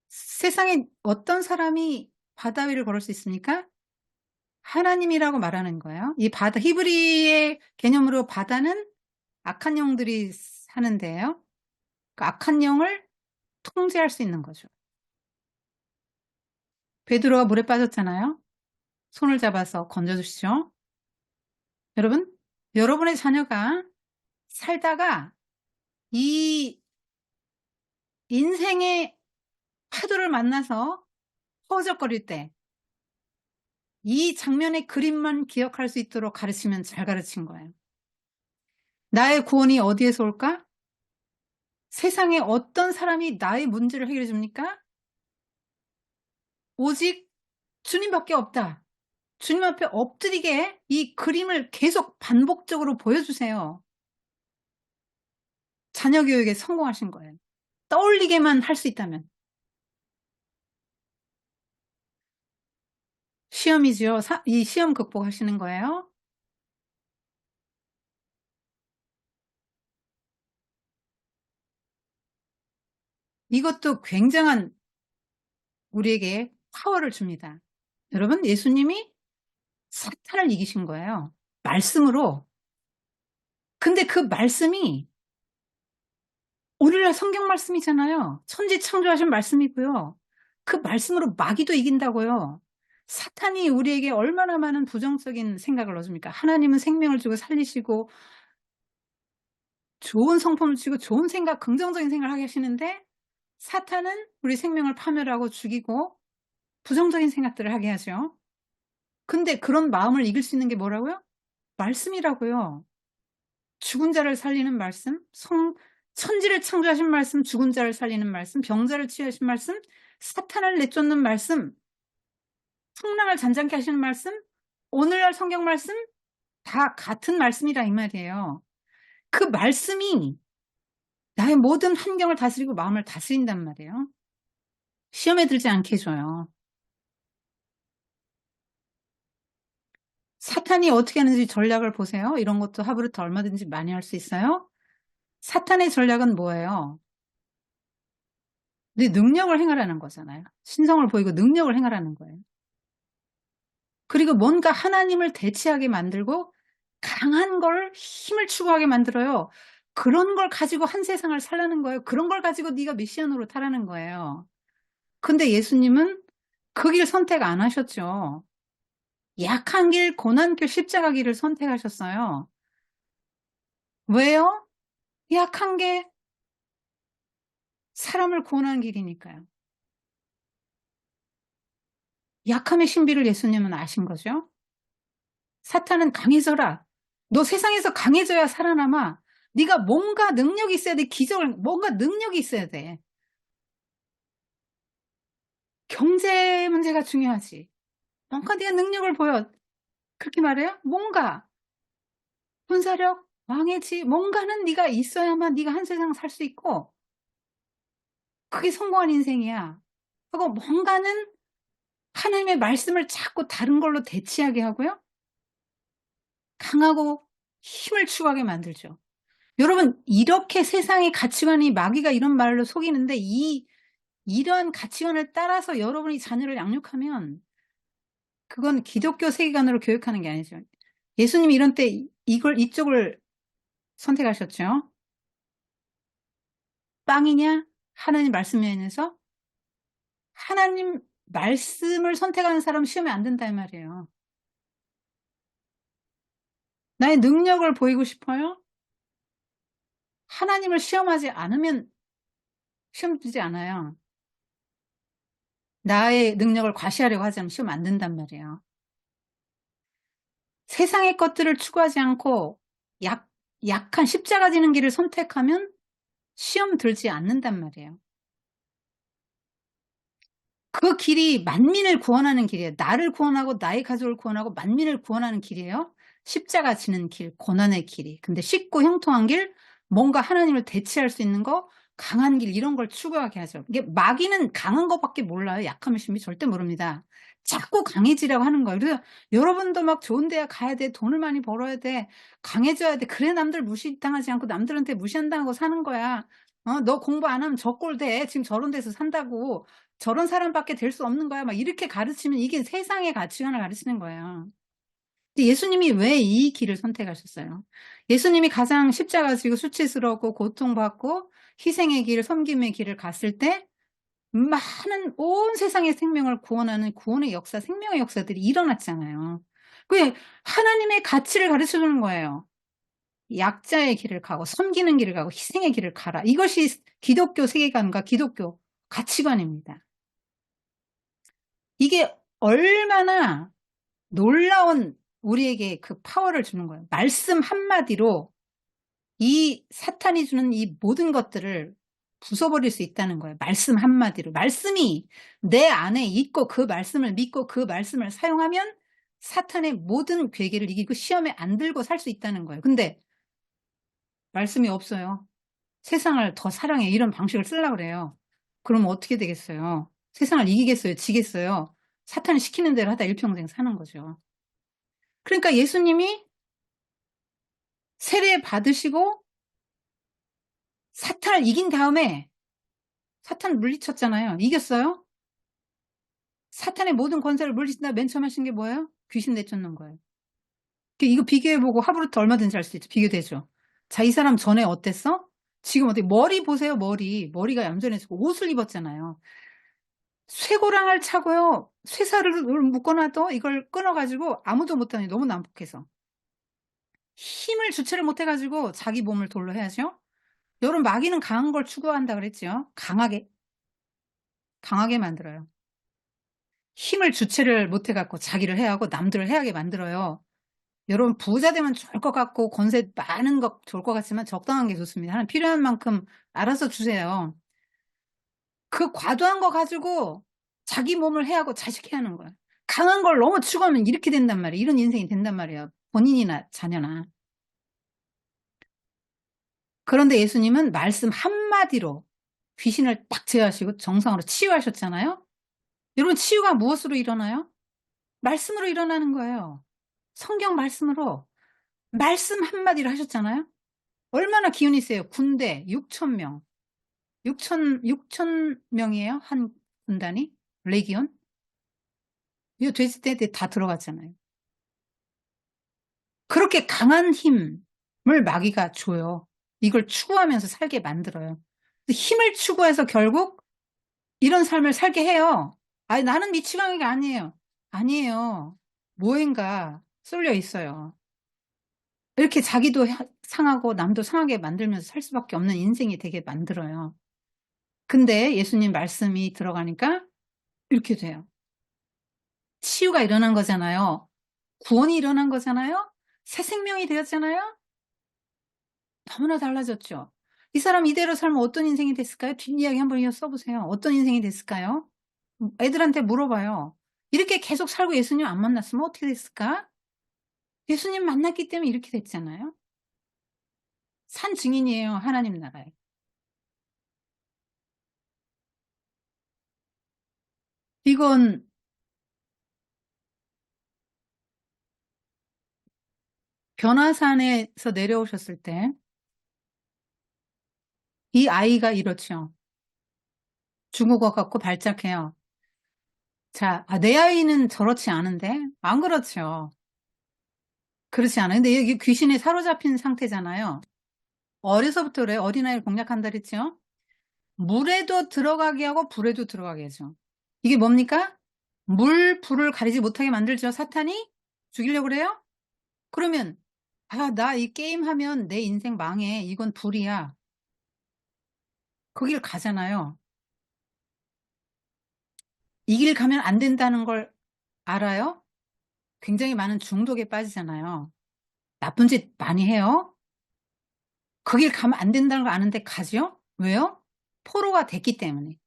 세상에 어떤 사람이 바다 위를 걸을 수 있습니까? 하나님이라고 말하는 거예요. 이 바다, 히브리의 개념으로 바다는 악한 영들이 사는데요. 그 악한 영을 통제할 수 있는 거죠. 베드로가 물에 빠졌잖아요. 손을 잡아서 건져주시죠. 여러분, 여러분의 자녀가 살다가 이 인생의 파도를 만나서 허우적거릴 때 이 장면의 그림만 기억할 수 있도록 가르치면 잘 가르친 거예요. 나의 구원이 어디에서 올까? 세상에 어떤 사람이 나의 문제를 해결해 줍니까? 오직 주님밖에 없다. 주님 앞에 엎드리게 이 그림을 계속 반복적으로 보여주세요. 자녀 교육에 성공하신 거예요. 떠올리게만 할 수 있다면. 시험이죠. 이 시험 극복하시는 거예요. 이것도 굉장한 우리에게 파워를 줍니다. 여러분, 예수님이 사탄을 이기신 거예요. 말씀으로. 근데 그 말씀이 오늘날 성경 말씀이잖아요. 천지 창조하신 말씀이고요. 그 말씀으로 마귀도 이긴다고요. 사탄이 우리에게 얼마나 많은 부정적인 생각을 넣어줍니까? 하나님은 생명을 주고 살리시고 좋은 성품을 주시고 좋은 생각, 긍정적인 생각을 하게 하시는데 사탄은 우리 생명을 파멸하고 죽이고 부정적인 생각들을 하게 하죠. 근데 그런 마음을 이길 수 있는 게 뭐라고요? 말씀이라고요. 죽은 자를 살리는 말씀, 천지를 창조하신 말씀, 죽은 자를 살리는 말씀, 병자를 치유하신 말씀, 사탄을 내쫓는 말씀, 풍랑을 잔잔케 하시는 말씀, 오늘날 성경 말씀 다 같은 말씀이라 이 말이에요. 그 말씀이 나의 모든 환경을 다스리고 마음을 다스린단 말이에요. 시험에 들지 않게 해줘요. 사탄이 어떻게 하는지 전략을 보세요. 이런 것도 하브루트 얼마든지 많이 할 수 있어요. 사탄의 전략은 뭐예요? 네 능력을 행하라는 거잖아요. 신성을 보이고 능력을 행하라는 거예요. 그리고 뭔가 하나님을 대체하게 만들고 강한 걸 힘을 추구하게 만들어요. 그런 걸 가지고 한 세상을 살라는 거예요. 그런 걸 가지고 네가 미션으로 타라는 거예요. 근데 예수님은 그 길 선택 안 하셨죠. 약한 길, 고난길, 십자가 길을 선택하셨어요. 왜요? 약한 게 사람을 구원하는 길이니까요. 약함의 신비를 예수님은 아신 거죠. 사탄은 강해져라. 너 세상에서 강해져야 살아남아. 네가 뭔가 능력이 있어야 돼. 기적을 뭔가 능력이 있어야 돼. 경제 문제가 중요하지. 뭔가 네가 능력을 보여. 그렇게 말해요? 뭔가 군사력, 왕의 지 뭔가는 네가 있어야만 네가 한 세상 살 수 있고 그게 성공한 인생이야. 그리고 뭔가는 하나님의 말씀을 자꾸 다른 걸로 대치하게 하고요. 강하고 힘을 추구하게 만들죠. 여러분 이렇게 세상의 가치관이 마귀가 이런 말로 속이는데 이러한 가치관을 따라서 여러분이 자녀를 양육하면 그건 기독교 세계관으로 교육하는 게 아니죠. 예수님이 이런 때 이쪽을 선택하셨죠. 빵이냐? 하나님 말씀 면에서 하나님 말씀을 선택하는 사람 시험에 안 든다 이 말이에요. 나의 능력을 보이고 싶어요? 하나님을 시험하지 않으면 시험 들지 않아요. 나의 능력을 과시하려고 하지 않으면 시험 안 든단 말이에요. 세상의 것들을 추구하지 않고 약한 십자가 지는 길을 선택하면 시험 들지 않는단 말이에요. 그 길이 만민을 구원하는 길이에요. 나를 구원하고 나의 가족을 구원하고 만민을 구원하는 길이에요. 십자가 지는 길, 고난의 길이. 근데 쉽고 형통한 길, 뭔가 하나님을 대체할 수 있는 거, 강한 길 이런 걸 추구하게 하죠. 이게 마귀는 강한 것밖에 몰라요. 약함의 신비 절대 모릅니다. 자꾸 강해지라고 하는 거예요. 그래서 여러분도 막 좋은 대학 가야 돼. 돈을 많이 벌어야 돼. 강해져야 돼. 그래 남들 무시당하지 않고 남들한테 무시 안 당하고 사는 거야. 너 공부 안 하면 저 꼴 돼. 지금 저런 데서 산다고. 저런 사람밖에 될 수 없는 거야. 막 이렇게 가르치면 이게 세상의 가치관을 가르치는 거예요. 근데 예수님이 왜 이 길을 선택하셨어요? 예수님이 가장 십자가 지고 수치스럽고 고통받고 희생의 길, 섬김의 길을 갔을 때 많은 온 세상의 생명을 구원하는 구원의 역사, 생명의 역사들이 일어났잖아요. 그게 하나님의 가치를 가르쳐 주는 거예요. 약자의 길을 가고 섬기는 길을 가고 희생의 길을 가라. 이것이 기독교 세계관과 기독교 가치관입니다. 이게 얼마나 놀라운 우리에게 그 파워를 주는 거예요. 말씀 한마디로 이 사탄이 주는 이 모든 것들을 부숴버릴 수 있다는 거예요. 말씀 한마디로. 말씀이 내 안에 있고 그 말씀을 믿고 그 말씀을 사용하면 사탄의 모든 괴계를 이기고 시험에 안 들고 살 수 있다는 거예요. 근데 말씀이 없어요. 세상을 더 사랑해 이런 방식을 쓰려고 그래요. 그러면 어떻게 되겠어요? 세상을 이기겠어요? 지겠어요? 사탄이 시키는 대로 하다 일평생 사는 거죠. 그러니까 예수님이 세례 받으시고 사탄을 이긴 다음에 사탄 물리쳤잖아요. 이겼어요? 사탄의 모든 권세를 물리친다 맨 처음 하신 게 뭐예요? 귀신 내쫓는 거예요. 이거 비교해보고 하루부터 얼마든지 할 수 있죠. 비교되죠. 자, 이 사람 전에 어땠어? 지금 어떻게 머리 보세요. 머리가 얌전해지고 옷을 입었잖아요. 쇠고랑을 차고요. 쇠사를 묶어놔도 이걸 끊어가지고 아무도 못하니 너무 난폭해서 힘을 주체를 못해가지고 자기 몸을 돌로 해야죠. 여러분 마귀는 강한 걸 추구한다 그랬죠. 강하게 만들어요. 힘을 주체를 못해갖고 자기를 해야 하고 남들을 해야 하게 만들어요. 여러분 부자 되면 좋을 것 같고 권세 많은 것 좋을 것 같지만 적당한 게 좋습니다. 하나님 필요한 만큼 알아서 주세요. 그 과도한 거 가지고 자기 몸을 해야 하고 자식 해야 하는 거예요. 강한 걸 너무 추구하면 이렇게 된단 말이에요. 이런 인생이 된단 말이에요. 본인이나 자녀나. 그런데 예수님은 말씀 한마디로 귀신을 딱 제어하시고 정상으로 치유하셨잖아요. 여러분 치유가 무엇으로 일어나요? 말씀으로 일어나는 거예요. 성경 말씀으로. 말씀 한마디로 하셨잖아요. 얼마나 기운이 세요. 군대 6천 명. 6천 명이에요. 한 군단이. 레기온. 이거 됐을 때 다 들어갔잖아요. 그렇게 강한 힘을 마귀가 줘요. 이걸 추구하면서 살게 만들어요. 힘을 추구해서 결국 이런 삶을 살게 해요. 아니 나는 미치광이가 아니에요. 아니에요. 뭐인가 쏠려 있어요. 이렇게 자기도 상하고 남도 상하게 만들면서 살 수밖에 없는 인생이 되게 만들어요. 근데 예수님 말씀이 들어가니까 이렇게 돼요. 치유가 일어난 거잖아요. 구원이 일어난 거잖아요. 새 생명이 되었잖아요. 너무나 달라졌죠. 이 사람 이대로 살면 어떤 인생이 됐을까요? 뒷이야기 한번 써보세요. 어떤 인생이 됐을까요? 애들한테 물어봐요. 이렇게 계속 살고 예수님 안 만났으면 어떻게 됐을까? 예수님 만났기 때문에 이렇게 됐잖아요. 산 증인이에요. 하나님 나라에. 이건 변화산에서 내려오셨을 때 이 아이가 이렇죠. 중국어 갖고 발작해요. 자, 내 아이는 저렇지 않은데? 안 그렇죠. 그렇지 않아요. 근데 여기 귀신에 사로잡힌 상태잖아요. 어려서부터 그래요. 어린아이를 공략한다 그랬죠. 물에도 들어가게 하고 불에도 들어가게 하죠. 이게 뭡니까? 불을 가리지 못하게 만들죠. 사탄이 죽이려고 그래요? 그러면 나 이 게임 하면 내 인생 망해. 이건 불이야. 거길 가잖아요. 이 길 가면 안 된다는 걸 알아요? 굉장히 많은 중독에 빠지잖아요. 나쁜 짓 많이 해요? 거길 가면 안 된다는 걸 아는데 가죠? 왜요? 포로가 됐기 때문에.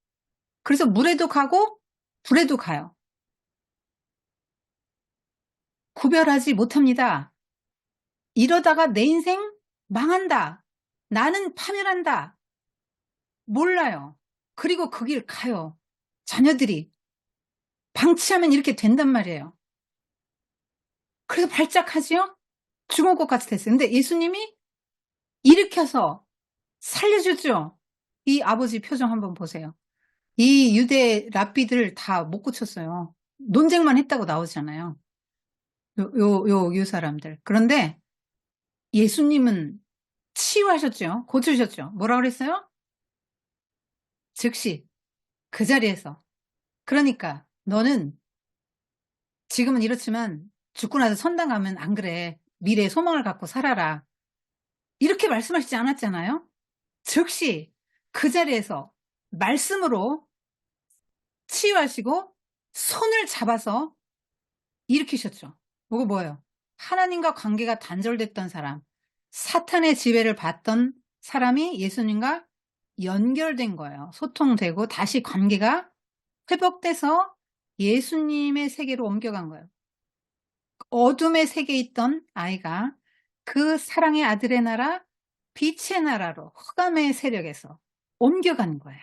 그래서 물에도 가고 불에도 가요. 구별하지 못합니다. 이러다가 내 인생 망한다. 나는 파멸한다. 몰라요. 그리고 그 길 가요. 자녀들이. 방치하면 이렇게 된단 말이에요. 그래서 발작하지요? 죽을 것 같이 됐어요. 근데 예수님이 일으켜서 살려주죠. 이 아버지 표정 한번 보세요. 이 유대 랍비들 다 못 고쳤어요. 논쟁만 했다고 나오잖아요. 요 사람들. 그런데 예수님은 치유하셨죠. 고치셨죠. 뭐라 그랬어요? 즉시 그 자리에서. 그러니까 너는 지금은 이렇지만 죽고 나서 천당 가면 안 그래. 미래의 소망을 갖고 살아라. 이렇게 말씀하시지 않았잖아요. 즉시 그 자리에서 말씀으로 치유하시고 손을 잡아서 일으키셨죠. 뭐예요? 하나님과 관계가 단절됐던 사람, 사탄의 지배를 받던 사람이 예수님과 연결된 거예요. 소통되고 다시 관계가 회복돼서 예수님의 세계로 옮겨간 거예요. 어둠의 세계에 있던 아이가 그 사랑의 아들의 나라, 빛의 나라로 흑암의 세력에서 옮겨가는 거예요.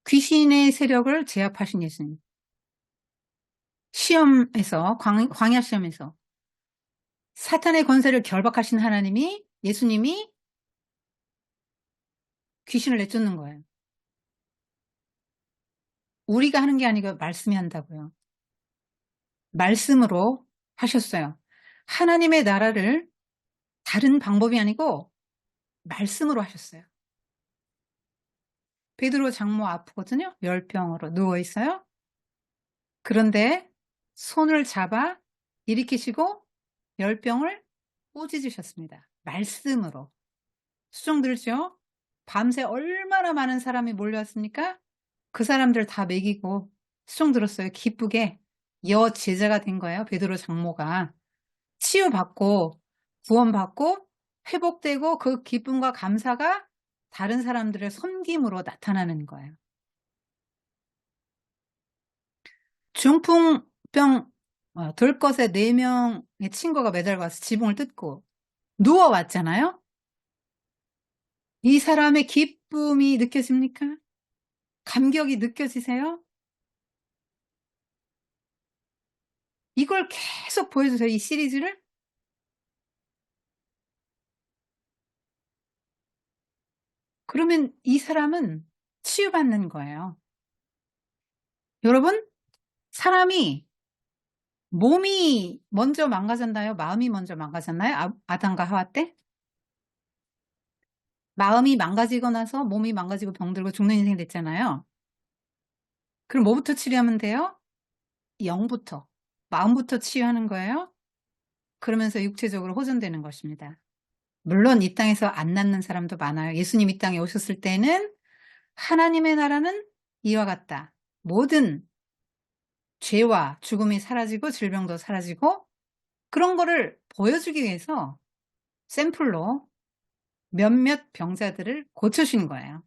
귀신의 세력을 제압하신 예수님. 시험에서, 광야 시험에서 사탄의 권세를 결박하신 하나님이, 예수님이 귀신을 내쫓는 거예요. 우리가 하는 게 아니고 말씀이 한다고요. 말씀으로 하셨어요. 하나님의 나라를 다른 방법이 아니고 말씀으로 하셨어요. 베드로 장모 아프거든요. 열병으로 누워 있어요. 그런데 손을 잡아 일으키시고 열병을 꾸짖으셨습니다. 말씀으로. 수정 들죠? 밤새 얼마나 많은 사람이 몰려왔습니까? 그 사람들 다 먹이고 수정 들었어요. 기쁘게 여제자가 된 거예요. 베드로 장모가. 치유받고 구원받고 회복되고 그 기쁨과 감사가 다른 사람들의 섬김으로 나타나는 거예요. 중풍병 들것에 4명의 친구가 매달려 가서 지붕을 뜯고 누워왔잖아요. 이 사람의 기쁨이 느껴집니까? 감격이 느껴지세요? 이걸 계속 보여주세요. 이 시리즈를. 그러면 이 사람은 치유받는 거예요. 여러분, 사람이 몸이 먼저 망가졌나요? 마음이 먼저 망가졌나요? 아담과 하와 때? 마음이 망가지고 나서 몸이 망가지고 병들고 죽는 인생 됐잖아요. 그럼 뭐부터 치료하면 돼요? 영부터. 마음부터 치유하는 거예요. 그러면서 육체적으로 호전되는 것입니다. 물론 이 땅에서 안 낫는 사람도 많아요. 예수님 이 땅에 오셨을 때는 하나님의 나라는 이와 같다. 모든 죄와 죽음이 사라지고 질병도 사라지고 그런 거를 보여주기 위해서 샘플로 몇몇 병자들을 고쳐주신 거예요.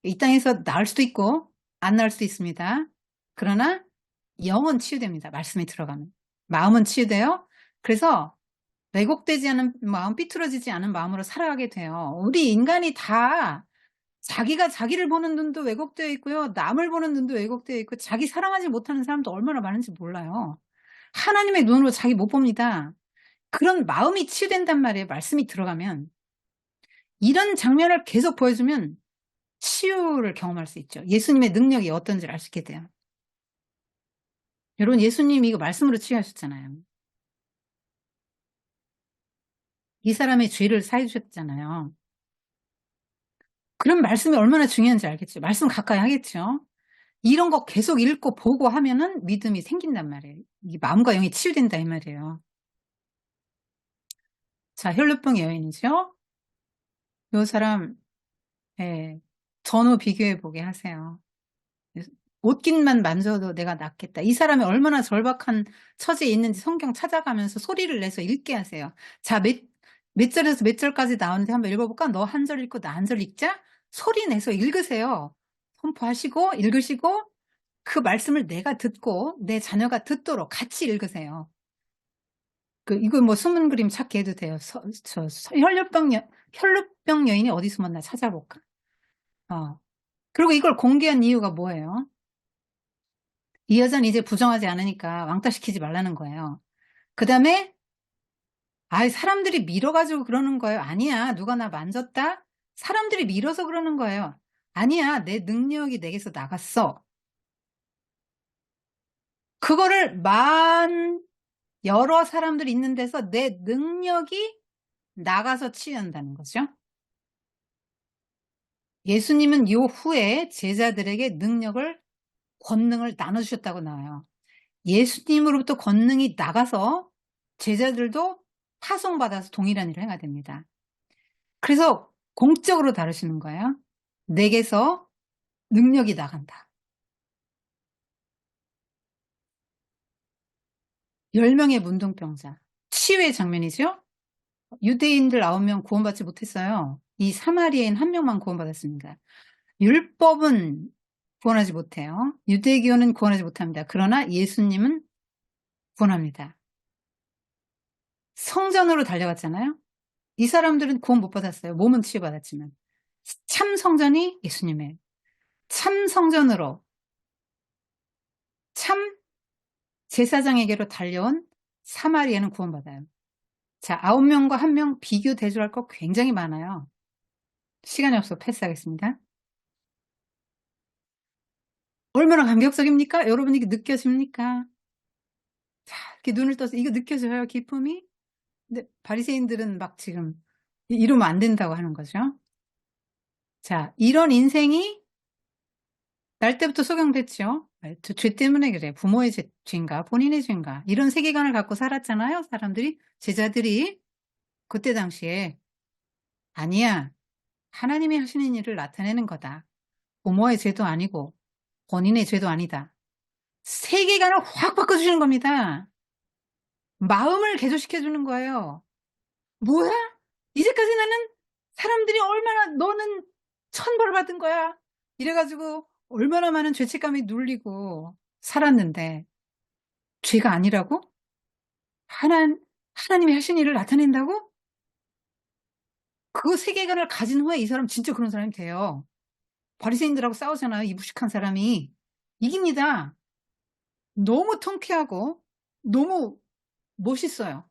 이 땅에서 나을 수도 있고 안 나을 수도 있습니다. 그러나 영은 치유됩니다. 말씀이 들어가면. 마음은 치유돼요. 그래서 왜곡되지 않은 마음, 삐뚤어지지 않은 마음으로 살아가게 돼요. 우리 인간이 다 자기가 자기를 보는 눈도 왜곡되어 있고요. 남을 보는 눈도 왜곡되어 있고 자기 사랑하지 못하는 사람도 얼마나 많은지 몰라요. 하나님의 눈으로 자기 못 봅니다. 그런 마음이 치유된단 말이에요. 말씀이 들어가면. 이런 장면을 계속 보여주면 치유를 경험할 수 있죠. 예수님의 능력이 어떤지를 알 수 있게 돼요. 여러분, 예수님이 이거 말씀으로 치유하셨잖아요. 이 사람의 죄를 사해 주셨잖아요. 그런 말씀이 얼마나 중요한지 알겠죠. 말씀 가까이 하겠죠. 이런 거 계속 읽고 보고 하면은 믿음이 생긴단 말이에요. 이게 마음과 영이 치유된다 이 말이에요. 자, 혈루병 여인이죠. 요 사람 전후 비교해 보게 하세요. 옷깃만 만져도 내가 낫겠다. 이 사람이 얼마나 절박한 처지에 있는지 성경 찾아가면서 소리를 내서 읽게 하세요. 자, 몇 절에서 몇 절까지 나오는데 한번 읽어볼까? 너 한 절 읽고 나 한 절 읽자. 소리 내서 읽으세요. 선포하시고 읽으시고 그 말씀을 내가 듣고 내 자녀가 듣도록 같이 읽으세요. 이거 뭐 숨은 그림 찾기 해도 돼요. 혈루병 여인이 어디 숨었나 찾아볼까? 그리고 이걸 공개한 이유가 뭐예요? 이 여자는 이제 부정하지 않으니까 왕따시키지 말라는 거예요. 그 다음에, 사람들이 밀어가지고 그러는 거예요. 아니야, 누가 나 만졌다? 사람들이 밀어서 그러는 거예요. 아니야, 내 능력이 내게서 나갔어. 그거를 여러 사람들이 있는 데서 내 능력이 나가서 치유한다는 거죠. 예수님은 요 후에 제자들에게 권능을 나눠주셨다고 나와요. 예수님으로부터 권능이 나가서 제자들도 파송받아서 동일한 일을 행해야 됩니다. 그래서 공적으로 다루시는 거예요. 내게서 능력이 나간다. 10명의 문둥병자. 치유의 장면이죠. 유대인들 9명 구원받지 못했어요. 이 사마리아인 1명만 구원받았습니다. 율법은 구원하지 못해요. 유대교는 구원하지 못합니다. 그러나 예수님은 구원합니다. 성전으로 달려갔잖아요. 이 사람들은 구원 못 받았어요. 몸은 치유받았지만. 참 성전이 예수님의 참 성전으로 참 제사장에게로 달려온 사마리아는 구원받아요. 자, 9명과 1명 비교 대조할 거 굉장히 많아요. 시간이 없어 패스하겠습니다. 얼마나 감격적입니까? 여러분 이게 느껴집니까? 자, 이렇게 눈을 떠서 이거 느껴져요, 기쁨이? 근데 바리새인들은 막 지금 이러면 안 된다고 하는 거죠. 자, 이런 인생이 날 때부터 소경됐죠. 죄 때문에 그래. 부모의 죄인가 본인의 죄인가 이런 세계관을 갖고 살았잖아요. 제자들이 그때 당시에 아니야. 하나님이 하시는 일을 나타내는 거다. 부모의 죄도 아니고 본인의 죄도 아니다. 세계관을 확 바꿔주시는 겁니다. 마음을 개조시켜주는 거예요. 뭐야? 이제까지 나는 사람들이 얼마나 너는 천벌 받은 거야. 이래가지고 얼마나 많은 죄책감이 눌리고 살았는데 죄가 아니라고? 하나님이 하신 일을 나타낸다고? 그 세계관을 가진 후에 이 사람 진짜 그런 사람이 돼요. 바리새인들하고 싸우잖아요. 이 무식한 사람이. 이깁니다. 너무 통쾌하고 너무 멋있어요.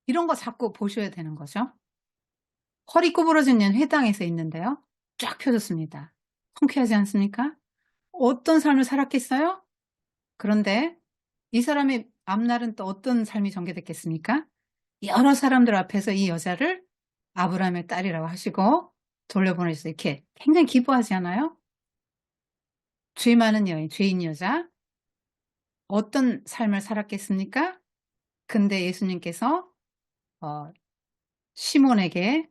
이런 거 자꾸 보셔야 되는 거죠. 허리 구부러진 년 회당에서 있는데요. 쫙 펴졌습니다. 통쾌하지 않습니까? 어떤 삶을 살았겠어요? 그런데 이 사람의 앞날은 또 어떤 삶이 전개됐겠습니까? 여러 사람들 앞에서 이 여자를 아브라함의 딸이라고 하시고 돌려보내서 이렇게 굉장히 기뻐하지 않아요? 죄 많은 여인, 죄인 여자. 어떤 삶을 살았겠습니까? 근데 예수님께서 시몬에게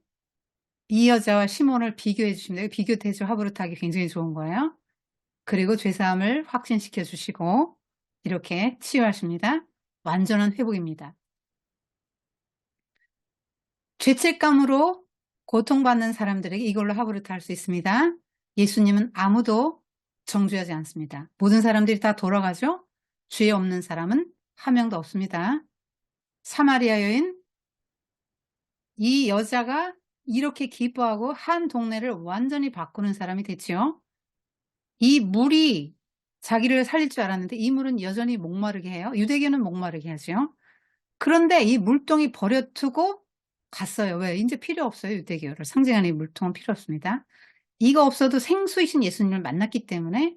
이 여자와 시몬을 비교해 주십니다. 비교 대조 하부르트하기 굉장히 좋은 거예요. 그리고 죄사함을 확신시켜 주시고 이렇게 치유하십니다. 완전한 회복입니다. 죄책감으로 고통받는 사람들에게 이걸로 하부르트 할 수 있습니다. 예수님은 아무도 정죄하지 않습니다. 모든 사람들이 다 돌아가죠. 죄 없는 사람은 한 명도 없습니다. 사마리아 여인, 이 여자가 이렇게 기뻐하고 한 동네를 완전히 바꾸는 사람이 됐지요. 이 물이 자기를 살릴 줄 알았는데 이 물은 여전히 목마르게 해요. 유대교는 목마르게 하죠. 그런데 이 물동이 버려두고 갔어요. 왜? 이제 필요 없어요. 유대교를 상징하는 이 물통은 필요 없습니다. 이거 없어도 생수이신 예수님을 만났기 때문에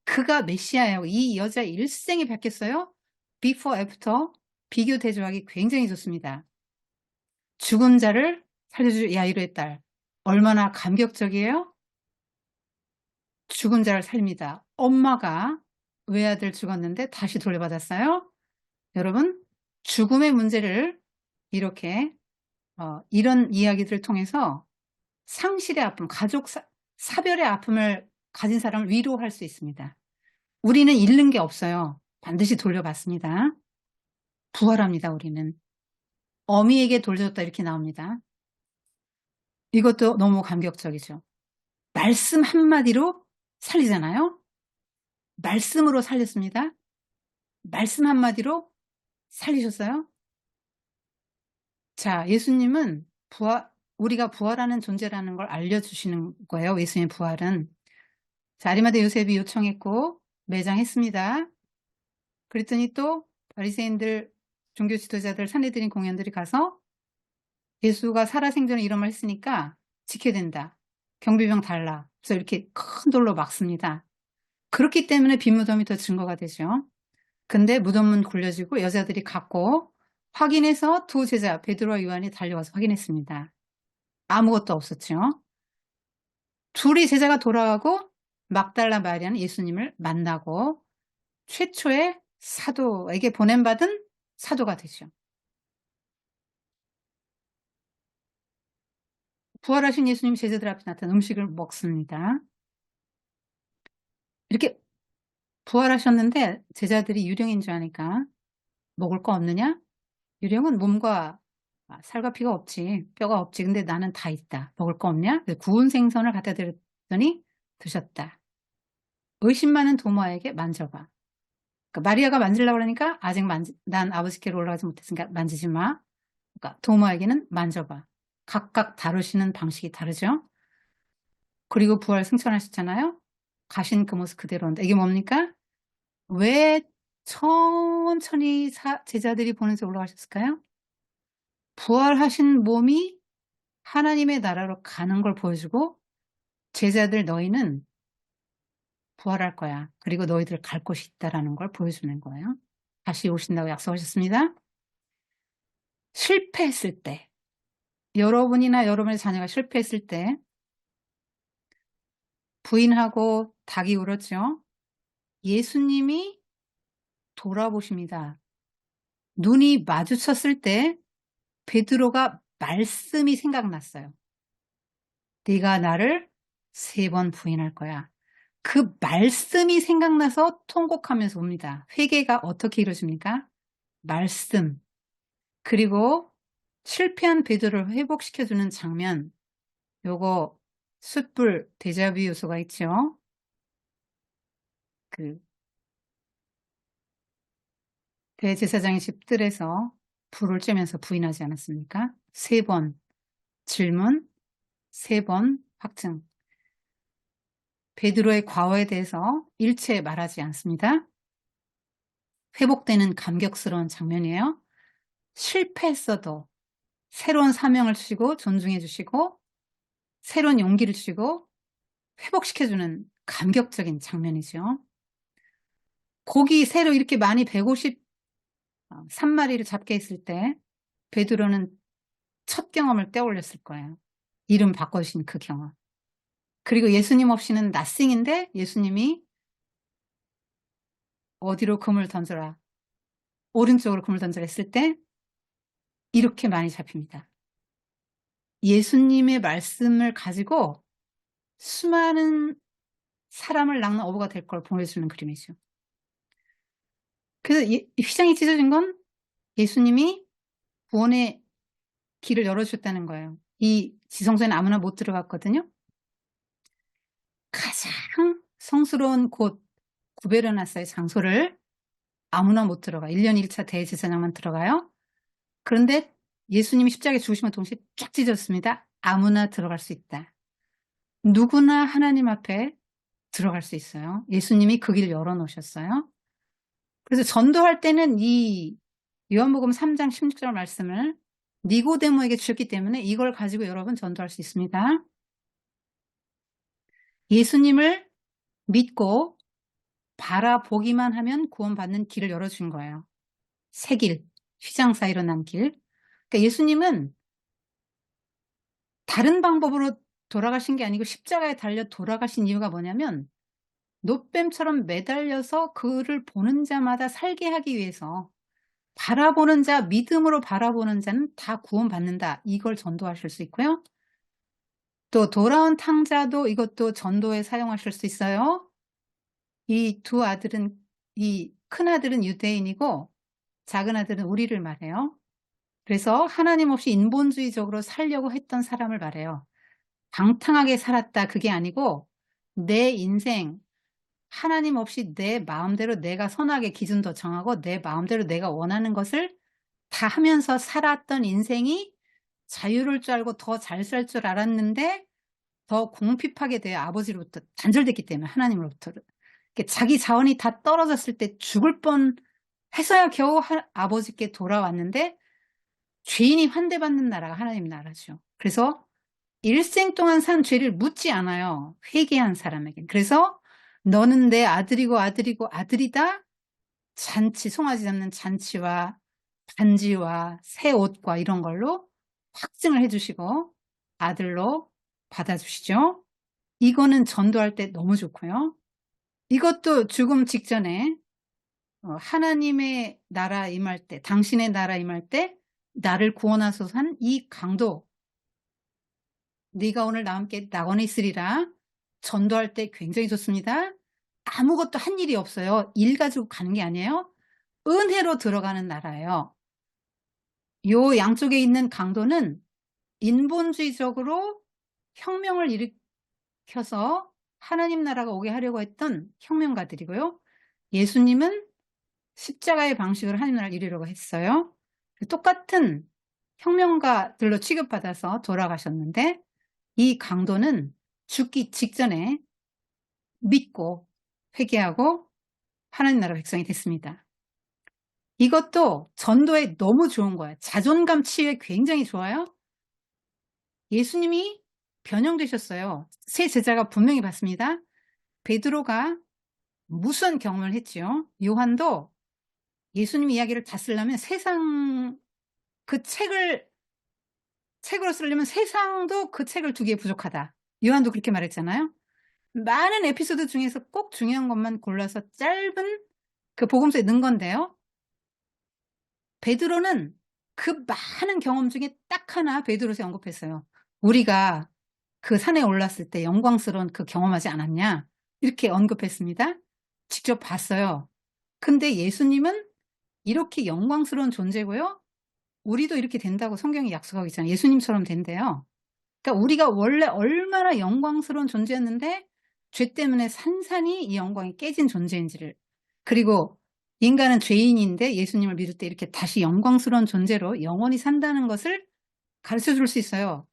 그가 메시아예요. 이 여자 일생이 바뀌었어요. before, after 비교 대조하기 굉장히 좋습니다. 죽은 자를 살려줄 야이로의 딸. 얼마나 감격적이에요? 죽은 자를 살립니다. 엄마가 외아들 죽었는데 다시 돌려받았어요. 여러분, 죽음의 문제를 이렇게 이런 이야기들을 통해서 상실의 아픔, 사별의 아픔을 가진 사람을 위로할 수 있습니다. 우리는 잃는 게 없어요. 반드시 돌려받습니다. 부활합니다, 우리는. 어미에게 돌려줬다 이렇게 나옵니다. 이것도 너무 감격적이죠. 말씀 한마디로 살리잖아요. 말씀으로 살렸습니다. 말씀 한마디로 살리셨어요? 자, 예수님은 우리가 부활하는 존재라는 걸 알려주시는 거예요. 예수님의 부활은. 자, 아리마대 요셉이 요청했고 매장했습니다. 그랬더니 또 바리새인들, 종교 지도자들, 산헤드린 공연들이 가서 예수가 살아생전에 이런 말 했으니까 지켜야 된다. 경비병 달라. 그래서 이렇게 큰 돌로 막습니다. 그렇기 때문에 빈무덤이 더 증거가 되죠. 근데 무덤문 굴려지고 여자들이 갖고 확인해서 두 제자 베드로와 요한이 달려와서 확인했습니다. 아무것도 없었죠. 둘이 제자가 돌아가고 막달라 마리아는 예수님을 만나고 최초의 사도에게 보냄받은 사도가 되죠. 부활하신 예수님 제자들 앞에 나타난 음식을 먹습니다. 이렇게 부활하셨는데 제자들이 유령인 줄 아니까 먹을 거 없느냐? 유령은 몸과 살과 피가 없지, 뼈가 없지. 근데 나는 다 있다. 먹을 거 없냐? 구운 생선을 갖다 드렸더니 드셨다. 의심 많은 도마에게 만져봐. 그러니까 마리아가 만지려고 그러니까 아직 난 아버지께로 올라가지 못했으니까 만지지 마. 그러니까 도마에게는 만져봐. 각각 다루시는 방식이 다르죠. 그리고 부활 승천하셨잖아요. 가신 그 모습 그대로인데 이게 뭡니까? 왜 천천히 제자들이 보는 데 올라가셨을까요? 부활하신 몸이 하나님의 나라로 가는 걸 보여주고 제자들 너희는 부활할 거야. 그리고 너희들 갈 곳이 있다라는 걸 보여주는 거예요. 다시 오신다고 약속하셨습니다. 실패했을 때, 여러분이나 여러분의 자녀가 실패했을 때 부인하고 닭이 울었죠. 예수님이 돌아보십니다. 눈이 마주쳤을 때 베드로가 말씀이 생각났어요. 네가 나를 3번 부인할 거야. 그 말씀이 생각나서 통곡하면서 옵니다. 회개가 어떻게 이루어집니까? 말씀. 그리고 실패한 베드로를 회복시켜주는 장면. 요거 숯불 데자뷰 요소가 있죠. 그 대제사장의 집 뜰에서 불을 쬐면서 부인하지 않았습니까? 3번 질문, 3번 확증. 베드로의 과거에 대해서 일체 말하지 않습니다. 회복되는 감격스러운 장면이에요. 실패했어도 새로운 사명을 주시고 존중해 주시고 새로운 용기를 주시고 회복시켜주는 감격적인 장면이죠. 고기 새로 이렇게 많이 153마리를 잡게 했을 때 베드로는 첫 경험을 떠올렸을 거예요. 이름 바꿔주신 그 경험. 그리고 예수님 없이는 nothing인데 예수님이 어디로 금을 던져라. 오른쪽으로 금을 던져라 했을 때 이렇게 많이 잡힙니다. 예수님의 말씀을 가지고 수많은 사람을 낚는 어부가 될 걸 보여주는 그림이죠. 그래서 휘장이 찢어진 건 예수님이 구원의 길을 열어주셨다는 거예요. 이 지성소에는 아무나 못 들어갔거든요. 가장 성스러운 곳 구별해놨어요. 장소를. 아무나 못 들어가. 1년 1차 대제사장만 들어가요. 그런데 예수님이 십자가에 죽으시면 동시에 쫙 찢어졌습니다. 아무나 들어갈 수 있다. 누구나 하나님 앞에 들어갈 수 있어요. 예수님이 그 길을 열어놓으셨어요. 그래서 전도할 때는 이 요한복음 3장 16절 말씀을 니고데모에게 주셨기 때문에 이걸 가지고 여러분 전도할 수 있습니다. 예수님을 믿고 바라보기만 하면 구원받는 길을 열어준 거예요. 새 길, 휘장 사이로 난 길. 그러니까 예수님은 다른 방법으로 돌아가신 게 아니고 십자가에 달려 돌아가신 이유가 뭐냐면 노뱀처럼 매달려서 그를 보는 자마다 살게 하기 위해서 바라보는 자, 믿음으로 바라보는 자는 다 구원받는다. 이걸 전도하실 수 있고요. 또 돌아온 탕자도 이것도 전도에 사용하실 수 있어요. 이 두 아들은, 이 큰 아들은 유대인이고 작은 아들은 우리를 말해요. 그래서 하나님 없이 인본주의적으로 살려고 했던 사람을 말해요. 방탕하게 살았다 그게 아니고 내 인생 하나님 없이 내 마음대로 내가 선하게 기준도 정하고 내 마음대로 내가 원하는 것을 다 하면서 살았던 인생이 자유로울 줄 알고 더 잘 살 줄 알았는데 더 궁핍하게 돼 아버지로부터 단절됐기 때문에 하나님으로부터. 자기 자원이 다 떨어졌을 때 죽을 뻔 해서야 겨우 아버지께 돌아왔는데 죄인이 환대받는 나라가 하나님 나라죠. 그래서 일생 동안 산 죄를 묻지 않아요. 회개한 사람에겐. 그래서 너는 내 아들이고 아들이고 아들이다. 잔치, 송아지 잡는 잔치와 반지와 새 옷과 이런 걸로 확증을 해주시고 아들로 받아주시죠. 이거는 전도할 때 너무 좋고요. 이것도 죽음 직전에 하나님의 나라 임할 때, 당신의 나라 임할 때 나를 구원하소서 한 이 강도, 네가 오늘 나와 함께 낙원에 있으리라, 전도할 때 굉장히 좋습니다. 아무것도 한 일이 없어요. 일 가지고 가는 게 아니에요. 은혜로 들어가는 나라예요. 요 양쪽에 있는 강도는 인본주의적으로 혁명을 일으켜서 하나님 나라가 오게 하려고 했던 혁명가들이고요. 예수님은 십자가의 방식으로 하나님 나라를 이루려고 했어요. 똑같은 혁명가들로 취급받아서 돌아가셨는데 이 강도는 죽기 직전에 믿고 회개하고 하나님 나라 백성이 됐습니다. 이것도 전도에 너무 좋은 거예요. 자존감 치유에 굉장히 좋아요. 예수님이 변형되셨어요. 세 제자가 분명히 봤습니다. 베드로가 무수한 경험을 했지요. 요한도 예수님 이야기를 다 쓰려면 그 책으로 쓰려면 세상도 그 책을 두기에 부족하다. 요한도 그렇게 말했잖아요. 많은 에피소드 중에서 꼭 중요한 것만 골라서 짧은 그 복음서에 넣은 건데요. 베드로는 그 많은 경험 중에 딱 하나 베드로서 언급했어요. 우리가 그 산에 올랐을 때 영광스러운 그 경험하지 않았냐? 이렇게 언급했습니다. 직접 봤어요. 근데 예수님은 이렇게 영광스러운 존재고요. 우리도 이렇게 된다고 성경이 약속하고 있잖아요. 예수님처럼 된대요. 그러니까 우리가 원래 얼마나 영광스러운 존재였는데 죄 때문에 산산이 이 영광이 깨진 존재인지를, 그리고 인간은 죄인인데 예수님을 믿을 때 이렇게 다시 영광스러운 존재로 영원히 산다는 것을 가르쳐 줄 수 있어요.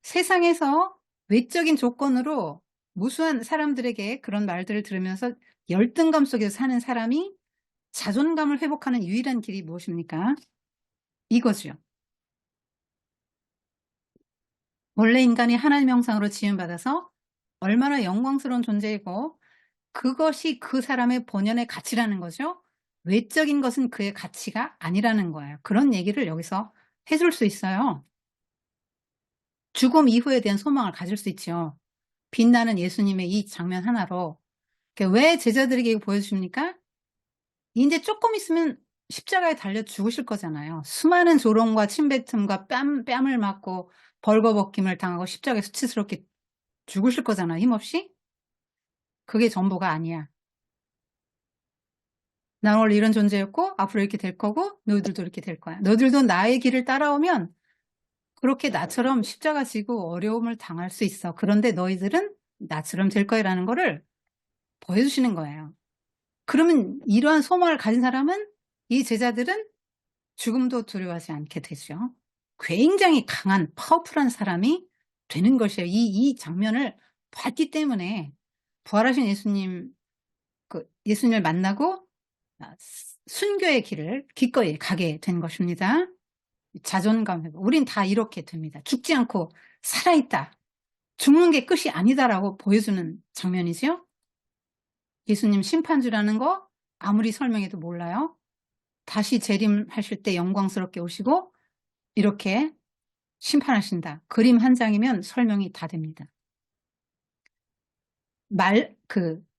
세상에서 외적인 조건으로 무수한 사람들에게 그런 말들을 들으면서 열등감 속에서 사는 사람이 자존감을 회복하는 유일한 길이 무엇입니까? 이거죠. 원래 인간이 하나님의 형상으로 지음받아서 얼마나 영광스러운 존재이고 그것이 그 사람의 본연의 가치라는 거죠. 외적인 것은 그의 가치가 아니라는 거예요. 그런 얘기를 여기서 해줄 수 있어요. 죽음 이후에 대한 소망을 가질 수 있죠. 빛나는 예수님의 이 장면 하나로. 왜 제자들에게 이거 보여주십니까? 이제 조금 있으면 십자가에 달려 죽으실 거잖아요. 수많은 조롱과 침뱉음과 뺨을 맞고 벌거벗김을 당하고 십자가에 수치스럽게 죽으실 거잖아요. 힘없이. 그게 전부가 아니야. 난 원래 이런 존재였고 앞으로 이렇게 될 거고 너희들도 이렇게 될 거야. 너희들도 나의 길을 따라오면 그렇게 나처럼 십자가 지고 어려움을 당할 수 있어. 그런데 너희들은 나처럼 될 거야라는 거를 보여주시는 거예요. 그러면 이러한 소망을 가진 사람은, 이 제자들은 죽음도 두려워하지 않게 되죠. 굉장히 강한 파워풀한 사람이 되는 것이에요. 이 장면을 봤기 때문에 부활하신 예수님을 만나고 순교의 길을 기꺼이 가게 된 것입니다. 자존감 회복. 우린 다 이렇게 됩니다. 죽지 않고 살아있다. 죽는 게 끝이 아니다라고 보여주는 장면이죠. 예수님 심판주라는 거 아무리 설명해도 몰라요. 다시 재림하실 때 영광스럽게 오시고 이렇게 심판하신다. 그림 한 장이면 설명이 다 됩니다.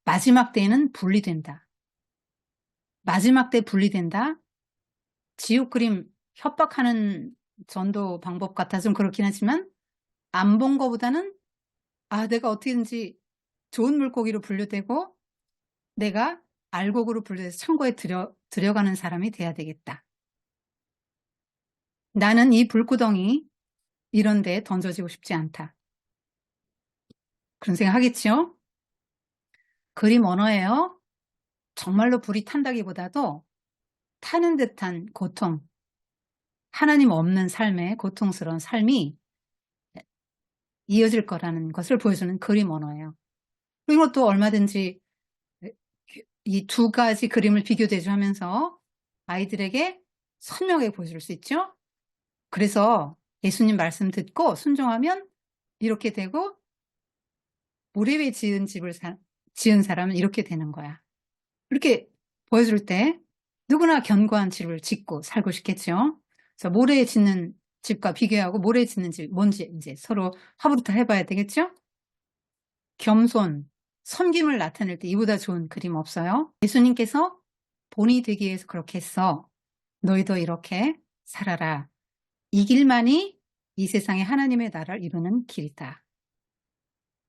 마지막 때에는 분리된다. 마지막 때 분리된다. 지옥 그림 협박하는 전도 방법 같아 좀 그렇긴 하지만 안 본 거보다는 내가 어떻게든지 좋은 물고기로 분류되고 내가 알곡으로 분류해서 천국에 들여가는 사람이 돼야 되겠다. 나는 이 불구덩이 이런 데 던져지고 싶지 않다. 그런 생각 하겠죠? 그림 언어예요. 정말로 불이 탄다기보다도 타는 듯한 고통, 하나님 없는 삶의 고통스러운 삶이 이어질 거라는 것을 보여주는 그림 언어예요. 그리고 또 얼마든지 이 두 가지 그림을 비교대조하면서 아이들에게 선명하게 보여줄 수 있죠. 그래서 예수님 말씀 듣고 순종하면 이렇게 되고, 모래 위에 지은 사람은 이렇게 되는 거야. 이렇게 보여줄 때 누구나 견고한 집을 짓고 살고 싶겠죠. 그래서 모래에 짓는 집과 비교하고 모래에 짓는 집 뭔지 이제 서로 화부터 해봐야 되겠죠. 겸손, 섬김을 나타낼 때 이보다 좋은 그림 없어요. 예수님께서 본이 되기 위해서 그렇게 했어. 너희도 이렇게 살아라. 이 길만이 이 세상에 하나님의 나라를 이루는 길이다.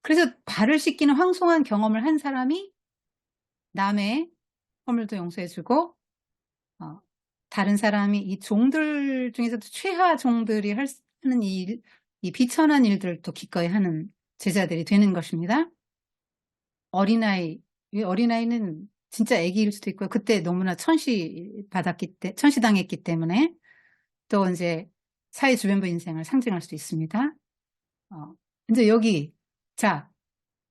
그래서 발을 씻기는 황송한 경험을 한 사람이 남의 허물도 용서해주고, 다른 사람이 이 종들 중에서도 최하 종들이 하는 이 비천한 일들도 기꺼이 하는 제자들이 되는 것입니다. 어린아이는 진짜 아기일 수도 있고요. 그때 너무나 천시당했기 때문에 또 이제 사회 주변부 인생을 상징할 수도 있습니다. 이제 여기, 자,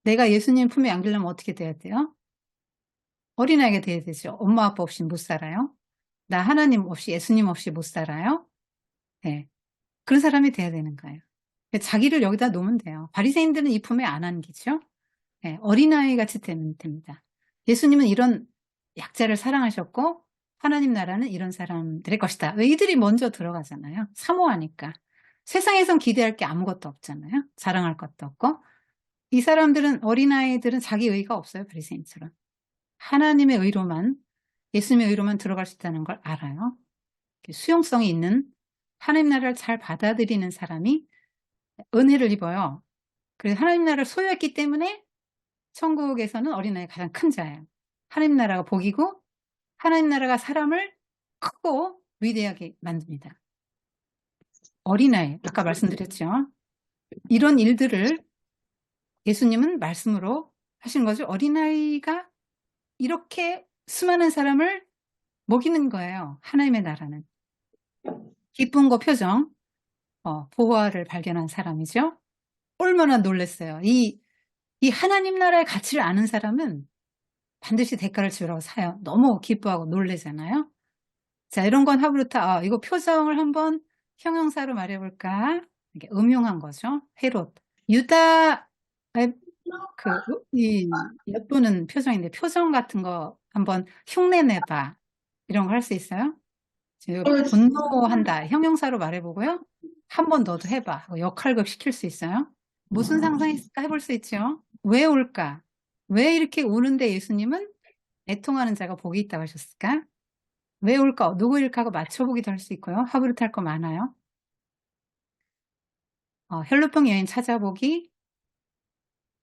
내가 예수님 품에 안기려면 어떻게 돼야 돼요? 어린아이가 돼야 되죠. 엄마 아빠 없이 못 살아요. 나 하나님 없이, 예수님 없이 못 살아요. 네. 그런 사람이 돼야 되는 거예요. 자기를 여기다 놓으면 돼요. 바리새인들은 이 품에 안 안기죠. 네. 어린아이 같이 되면 됩니다. 예수님은 이런 약자를 사랑하셨고, 하나님 나라는 이런 사람들의 것이다. 왜 이들이 먼저 들어가잖아요. 사모하니까. 세상에선 기대할 게 아무것도 없잖아요. 자랑할 것도 없고. 이 사람들은, 어린아이들은 자기 의가 없어요. 바리새인처럼. 하나님의 의로만, 예수님의 의로만 들어갈 수 있다는 걸 알아요. 수용성이 있는 하나님 나라를 잘 받아들이는 사람이 은혜를 입어요. 그래서 하나님 나라를 소유했기 때문에 천국에서는 어린아이가 가장 큰 자예요. 하나님 나라가 복이고 하나님 나라가 사람을 크고 위대하게 만듭니다. 어린아이, 아까 말씀드렸죠. 이런 일들을 예수님은 말씀으로 하신 거죠. 어린아이가 이렇게 수많은 사람을 먹이는 거예요. 하나님의 나라는. 기쁜 거 표정, 보화를 발견한 사람이죠. 얼마나 놀랐어요. 이 하나님 나라의 가치를 아는 사람은 반드시 대가를 치르라고 사요. 너무 기뻐하고 놀래잖아요. 자, 이런 건 하브루타, 이거 표정을 한번 형용사로 말해볼까? 이게 음용한 거죠. 헤롯. 유다의 엿보는 표정인데, 표정 같은 거 한번 흉내내봐. 이런 거 할 수 있어요? 분노한다. 형용사로 말해보고요. 한 번 너도 해봐. 역할극 시킬 수 있어요? 무슨 상상일까 해볼 수 있죠. 왜 올까? 왜 이렇게 우는데 예수님은 애통하는 자가 복이 있다고 하셨을까? 왜 올까? 누구일까 하고 맞춰보기도 할 수 있고요. 하브루트 할 거 많아요. 혈루병 여인 찾아보기.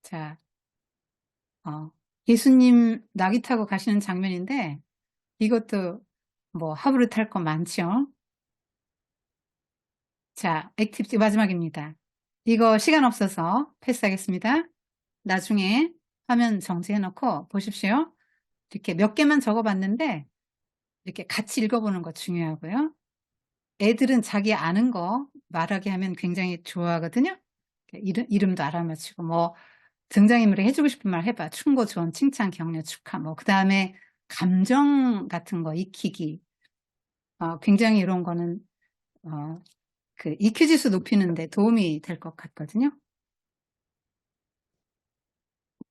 자, 예수님 나귀 타고 가시는 장면인데 이것도 뭐 하브루트 할 거 많죠. 자, 액티비티 마지막입니다. 이거 시간 없어서 패스하겠습니다. 나중에 화면 정지해놓고 보십시오. 이렇게 몇 개만 적어봤는데 이렇게 같이 읽어보는 거 중요하고요. 애들은 자기 아는 거 말하게 하면 굉장히 좋아하거든요. 이름도 알아맞히고 뭐 등장인물이 해주고 싶은 말 해봐. 충고, 조언, 칭찬, 격려, 축하 뭐 그 다음에 감정 같은 거 익히기. 굉장히 이런 거는 그 EQ 지수 높이는데 도움이 될 것 같거든요.